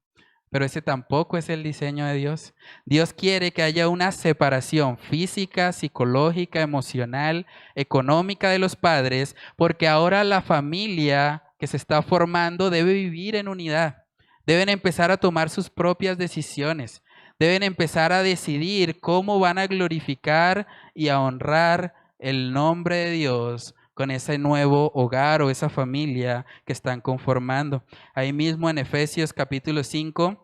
Pero ese tampoco es el diseño de Dios. Dios quiere que haya una separación física, psicológica, emocional, económica de los padres, porque ahora la familia que se está formando debe vivir en unidad. Deben empezar a tomar sus propias decisiones. Deben empezar a decidir cómo van a glorificar y a honrar el nombre de Dios con ese nuevo hogar o esa familia que están conformando. Ahí mismo en Efesios capítulo 5,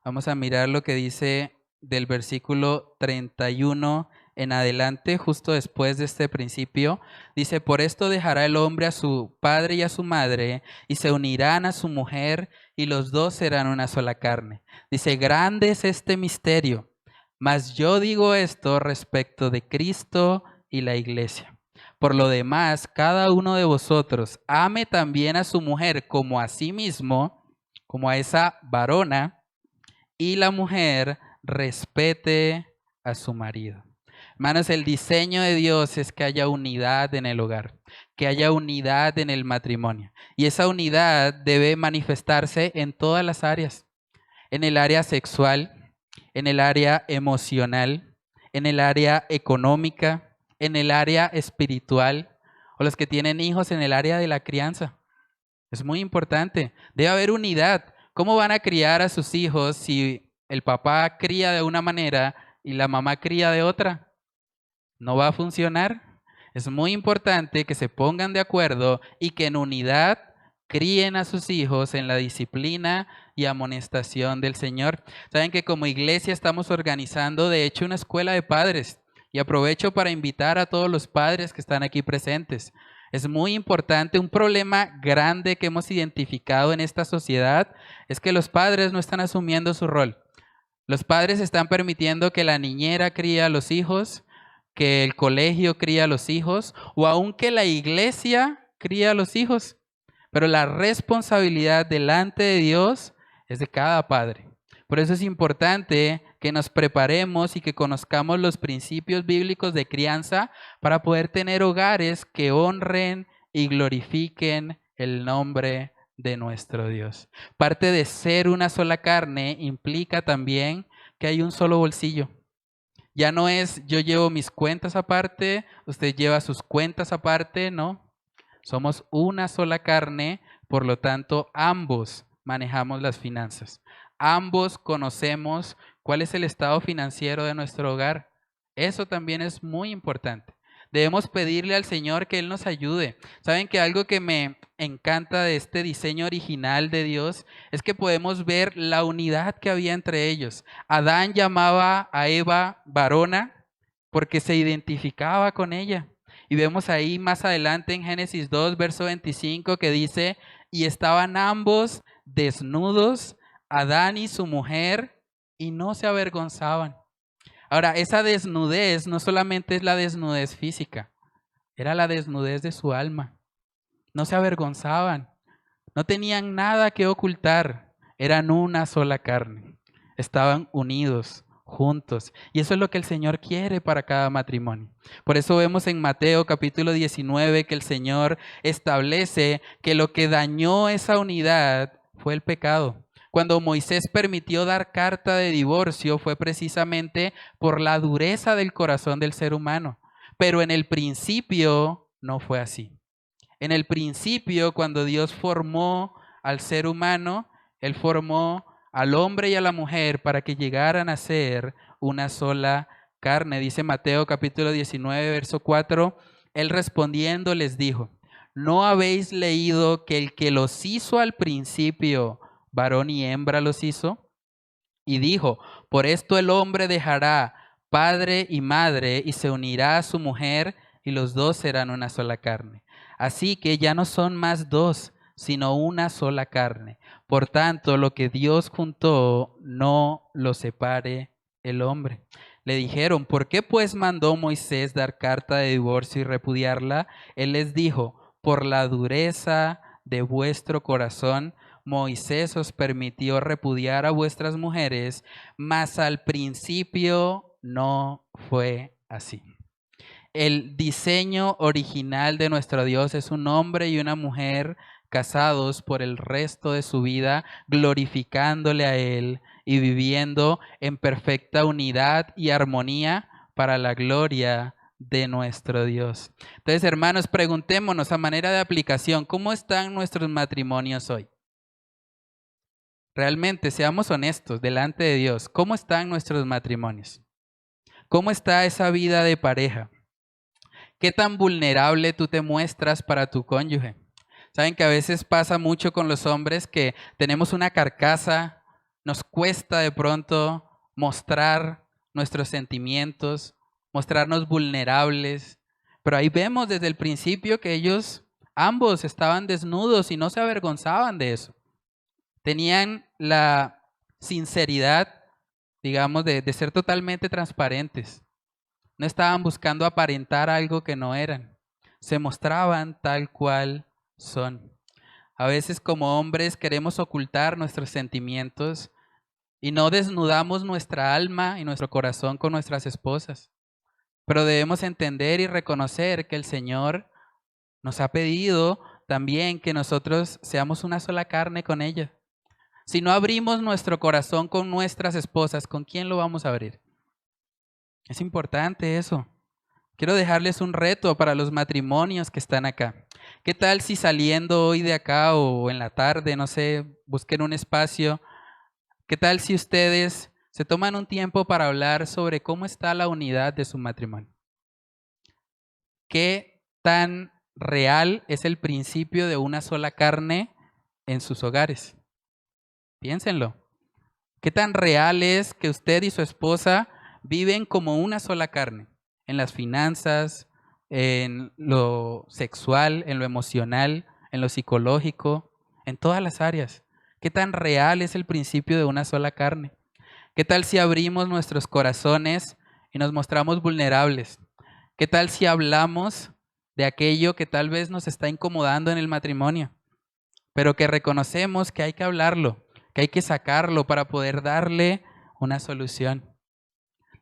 vamos a mirar lo que dice del versículo 31 en adelante, justo después de este principio. Dice, por esto dejará el hombre a su padre y a su madre, y se unirán a su mujer, y los dos serán una sola carne. Dice, grande es este misterio, mas yo digo esto respecto de Cristo y la iglesia. Por lo demás, cada uno de vosotros ame también a su mujer como a sí mismo, como a esa varona, y la mujer respete a su marido. Hermanos, el diseño de Dios es que haya unidad en el hogar, que haya unidad en el matrimonio. Y esa unidad debe manifestarse en todas las áreas, en el área sexual, en el área emocional, en el área económica, en el área espiritual, o los que tienen hijos en el área de la crianza. Es muy importante. Debe haber unidad. ¿Cómo van a criar a sus hijos si el papá cría de una manera y la mamá cría de otra? No va a funcionar. Es muy importante que se pongan de acuerdo y que en unidad críen a sus hijos en la disciplina y amonestación del Señor. Saben que como iglesia estamos organizando, de hecho, una escuela de padres. Y aprovecho para invitar a todos los padres que están aquí presentes. Es muy importante, un problema grande que hemos identificado en esta sociedad es que los padres no están asumiendo su rol. Los padres están permitiendo que la niñera críe a los hijos, que el colegio cría a los hijos, o aun que la iglesia cría a los hijos. Pero la responsabilidad delante de Dios es de cada padre. Por eso es importante que nos preparemos y que conozcamos los principios bíblicos de crianza para poder tener hogares que honren y glorifiquen el nombre de nuestro Dios. Parte de ser una sola carne implica también que hay un solo bolsillo. Ya no es yo llevo mis cuentas aparte, usted lleva sus cuentas aparte, no. Somos una sola carne, por lo tanto ambos manejamos las finanzas. Ambos conocemos cuál es el estado financiero de nuestro hogar. Eso también es muy importante. Debemos pedirle al Señor que Él nos ayude. Saben que algo que me encanta de este diseño original de Dios es que podemos ver la unidad que había entre ellos. Adán llamaba a Eva varona porque se identificaba con ella. Y vemos ahí más adelante en Génesis 2, verso 25, que dice, y estaban ambos desnudos, Adán y su mujer, y no se avergonzaban. Ahora, esa desnudez no solamente es la desnudez física, era la desnudez de su alma. No se avergonzaban, no tenían nada que ocultar, eran una sola carne. Estaban unidos, juntos. Y eso es lo que el Señor quiere para cada matrimonio. Por eso vemos en Mateo capítulo 19 que el Señor establece que lo que dañó esa unidad fue el pecado. Cuando Moisés permitió dar carta de divorcio fue precisamente por la dureza del corazón del ser humano. Pero en el principio no fue así. En el principio, cuando Dios formó al ser humano, Él formó al hombre y a la mujer para que llegaran a ser una sola carne. Dice Mateo capítulo 19, verso 4, Él respondiendo les dijo, ¿no habéis leído que el que los hizo al principio, varón y hembra los hizo? Y dijo, por esto el hombre dejará padre y madre y se unirá a su mujer y los dos serán una sola carne. Así que ya no son más dos, sino una sola carne. Por tanto, lo que Dios juntó, no lo separe el hombre. Le dijeron, ¿por qué pues mandó Moisés dar carta de divorcio y repudiarla? Él les dijo, por la dureza de vuestro corazón, Moisés os permitió repudiar a vuestras mujeres, mas al principio no fue así. El diseño original de nuestro Dios es un hombre y una mujer casados por el resto de su vida, glorificándole a Él y viviendo en perfecta unidad y armonía para la gloria de nuestro Dios. Entonces, hermanos, preguntémonos a manera de aplicación, ¿cómo están nuestros matrimonios hoy? Realmente, seamos honestos delante de Dios, ¿cómo están nuestros matrimonios? ¿Cómo está esa vida de pareja? ¿Qué tan vulnerable tú te muestras para tu cónyuge? Saben que a veces pasa mucho con los hombres que tenemos una carcasa, nos cuesta de pronto mostrar nuestros sentimientos, mostrarnos vulnerables, pero ahí vemos desde el principio que ellos ambos estaban desnudos y no se avergonzaban de eso. Tenían la sinceridad, digamos, de ser totalmente transparentes. No estaban buscando aparentar algo que no eran. Se mostraban tal cual son. A veces como hombres queremos ocultar nuestros sentimientos y no desnudamos nuestra alma y nuestro corazón con nuestras esposas. Pero debemos entender y reconocer que el Señor nos ha pedido también que nosotros seamos una sola carne con ella. Si no abrimos nuestro corazón con nuestras esposas, ¿con quién lo vamos a abrir? Es importante eso. Quiero dejarles un reto para los matrimonios que están acá. ¿Qué tal si saliendo hoy de acá o en la tarde, no sé, busquen un espacio? ¿Qué tal si ustedes se toman un tiempo para hablar sobre cómo está la unidad de su matrimonio? ¿Qué tan real es el principio de una sola carne en sus hogares? Piénsenlo. ¿Qué tan real es que usted y su esposa viven como una sola carne? En las finanzas, en lo sexual, en lo emocional, en lo psicológico, en todas las áreas. ¿Qué tan real es el principio de una sola carne? ¿Qué tal si abrimos nuestros corazones y nos mostramos vulnerables? ¿Qué tal si hablamos de aquello que tal vez nos está incomodando en el matrimonio, pero que reconocemos que hay que hablarlo, que hay que sacarlo para poder darle una solución?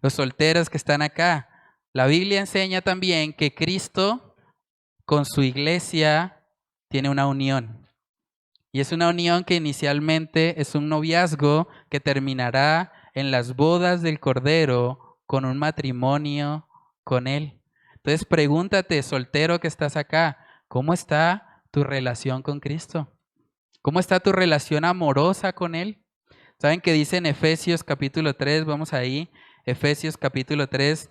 Los solteros que están acá, la Biblia enseña también que Cristo con su iglesia tiene una unión. Y es una unión que inicialmente es un noviazgo que terminará en las bodas del Cordero con un matrimonio con Él. Entonces pregúntate, soltero que estás acá, ¿cómo está tu relación con Cristo? ¿Cómo está tu relación amorosa con Él? ¿Saben qué dice en Efesios capítulo 3? Vamos ahí. Efesios capítulo 3.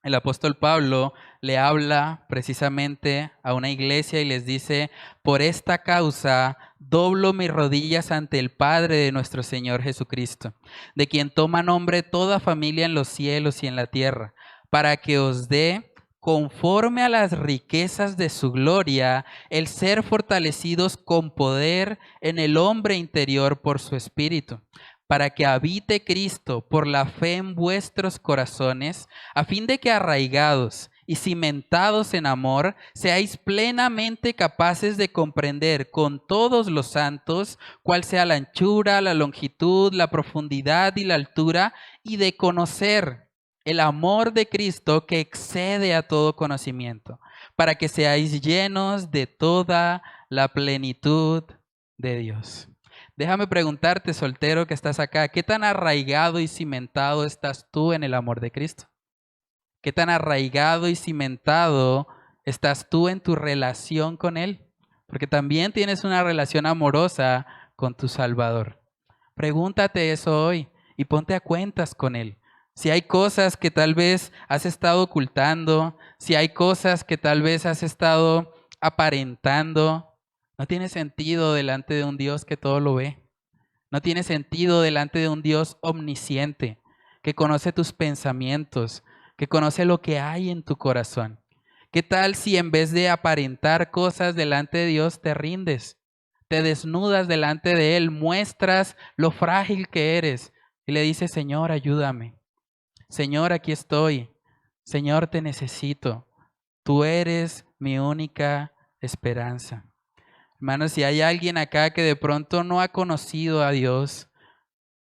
El apóstol Pablo le habla precisamente a una iglesia y les dice, por esta causa doblo mis rodillas ante el Padre de nuestro Señor Jesucristo, de quien toma nombre toda familia en los cielos y en la tierra, para que os dé, conforme a las riquezas de su gloria, el ser fortalecidos con poder en el hombre interior por su espíritu, para que habite Cristo por la fe en vuestros corazones, a fin de que arraigados y cimentados en amor, seáis plenamente capaces de comprender con todos los santos cuál sea la anchura, la longitud, la profundidad y la altura, y de conocer el amor de Cristo que excede a todo conocimiento, para que seáis llenos de toda la plenitud de Dios. Déjame preguntarte, soltero que estás acá, ¿qué tan arraigado y cimentado estás tú en el amor de Cristo? ¿Qué tan arraigado y cimentado estás tú en tu relación con Él? Porque también tienes una relación amorosa con tu Salvador. Pregúntate eso hoy y ponte a cuentas con Él. Si hay cosas que tal vez has estado ocultando, si hay cosas que tal vez has estado aparentando, no tiene sentido delante de un Dios que todo lo ve. No tiene sentido delante de un Dios omnisciente, que conoce tus pensamientos, que conoce lo que hay en tu corazón. ¿Qué tal si en vez de aparentar cosas delante de Dios te rindes? Te desnudas delante de Él, muestras lo frágil que eres y le dices, Señor, ayúdame. Señor, aquí estoy. Señor, te necesito. Tú eres mi única esperanza. Hermanos, si hay alguien acá que de pronto no ha conocido a Dios,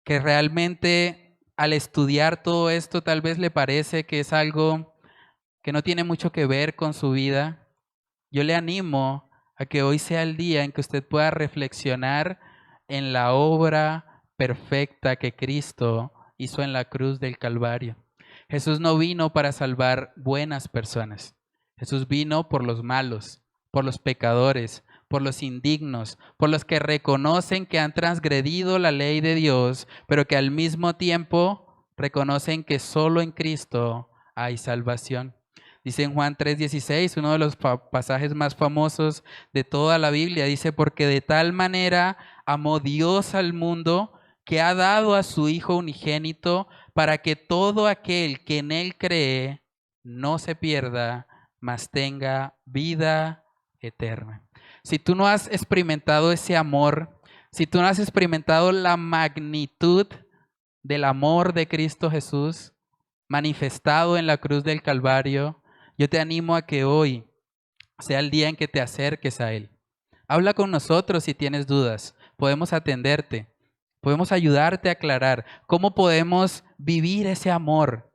que realmente al estudiar todo esto tal vez le parece que es algo que no tiene mucho que ver con su vida, yo le animo a que hoy sea el día en que usted pueda reflexionar en la obra perfecta que Cristo hizo en la cruz del Calvario. Jesús no vino para salvar buenas personas. Jesús vino por los malos, por los pecadores, por los indignos, por los que reconocen que han transgredido la ley de Dios, pero que al mismo tiempo reconocen que solo en Cristo hay salvación. Dice en Juan 3:16, uno de los pasajes más famosos de toda la Biblia, dice, porque de tal manera amó Dios al mundo que ha dado a su Hijo unigénito para que todo aquel que en Él cree no se pierda, mas tenga vida eterna. Si tú no has experimentado ese amor, si tú no has experimentado la magnitud del amor de Cristo Jesús manifestado en la cruz del Calvario, yo te animo a que hoy sea el día en que te acerques a Él. Habla con nosotros si tienes dudas. Podemos atenderte. Podemos ayudarte a aclarar cómo podemos vivir ese amor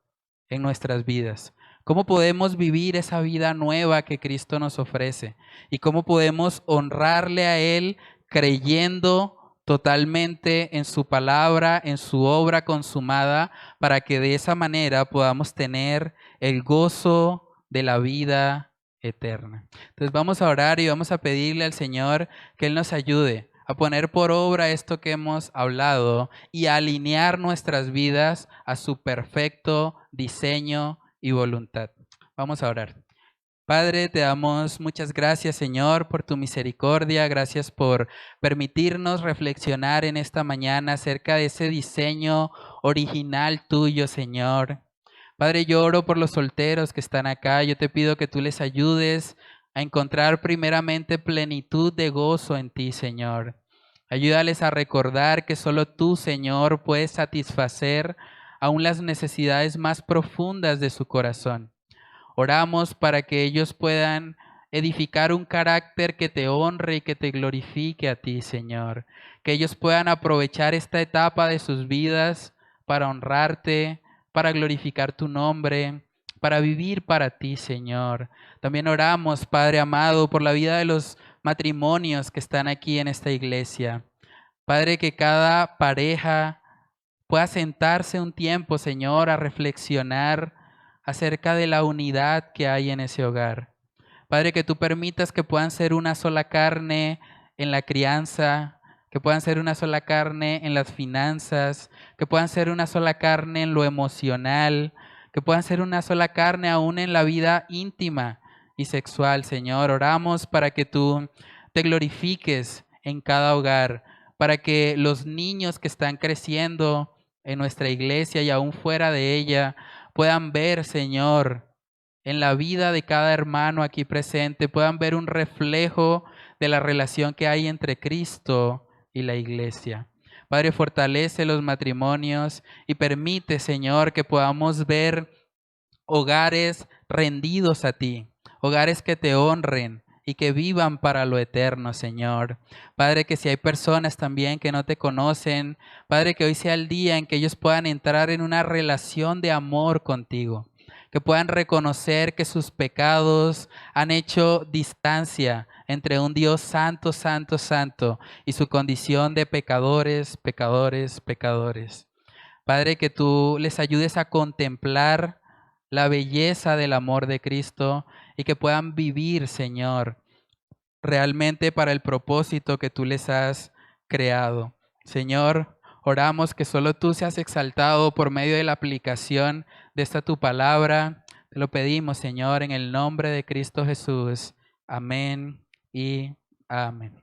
en nuestras vidas. Cómo podemos vivir esa vida nueva que Cristo nos ofrece. Y cómo podemos honrarle a Él creyendo totalmente en su palabra, en su obra consumada, para que de esa manera podamos tener el gozo de la vida eterna. Entonces vamos a orar y vamos a pedirle al Señor que Él nos ayude a poner por obra esto que hemos hablado y a alinear nuestras vidas a su perfecto diseño y voluntad. Vamos a orar. Padre, te damos muchas gracias, Señor, por tu misericordia. Gracias por permitirnos reflexionar en esta mañana acerca de ese diseño original tuyo, Señor. Padre, yo oro por los solteros que están acá. Yo te pido que tú les ayudes a encontrar primeramente plenitud de gozo en ti, Señor. Ayúdales a recordar que solo tú, Señor, puedes satisfacer aún las necesidades más profundas de su corazón. Oramos para que ellos puedan edificar un carácter que te honre y que te glorifique a ti, Señor. Que ellos puedan aprovechar esta etapa de sus vidas para honrarte, para glorificar tu nombre, para vivir para ti, Señor. También oramos, Padre amado, por la vida de los matrimonios que están aquí en esta iglesia. Padre, que cada pareja pueda sentarse un tiempo, Señor, a reflexionar acerca de la unidad que hay en ese hogar. Padre, que tú permitas que puedan ser una sola carne en la crianza, que puedan ser una sola carne en las finanzas, que puedan ser una sola carne en lo emocional, que puedan ser una sola carne aún en la vida íntima y sexual, Señor. Oramos para que tú te glorifiques en cada hogar, para que los niños que están creciendo en nuestra iglesia y aún fuera de ella puedan ver, Señor, en la vida de cada hermano aquí presente, puedan ver un reflejo de la relación que hay entre Cristo y la iglesia. Padre, fortalece los matrimonios y permite, Señor, que podamos ver hogares rendidos a ti, hogares que te honren y que vivan para lo eterno, Señor. Padre, que si hay personas también que no te conocen, Padre, que hoy sea el día en que ellos puedan entrar en una relación de amor contigo, que puedan reconocer que sus pecados han hecho distancia entre un Dios santo, santo, santo y su condición de pecadores, pecadores, pecadores. Padre, que tú les ayudes a contemplar la belleza del amor de Cristo y que puedan vivir, Señor, realmente para el propósito que tú les has creado. Señor, oramos que solo tú seas exaltado por medio de la aplicación de esta tu palabra. Te lo pedimos, Señor, en el nombre de Cristo Jesús. Amén y amén.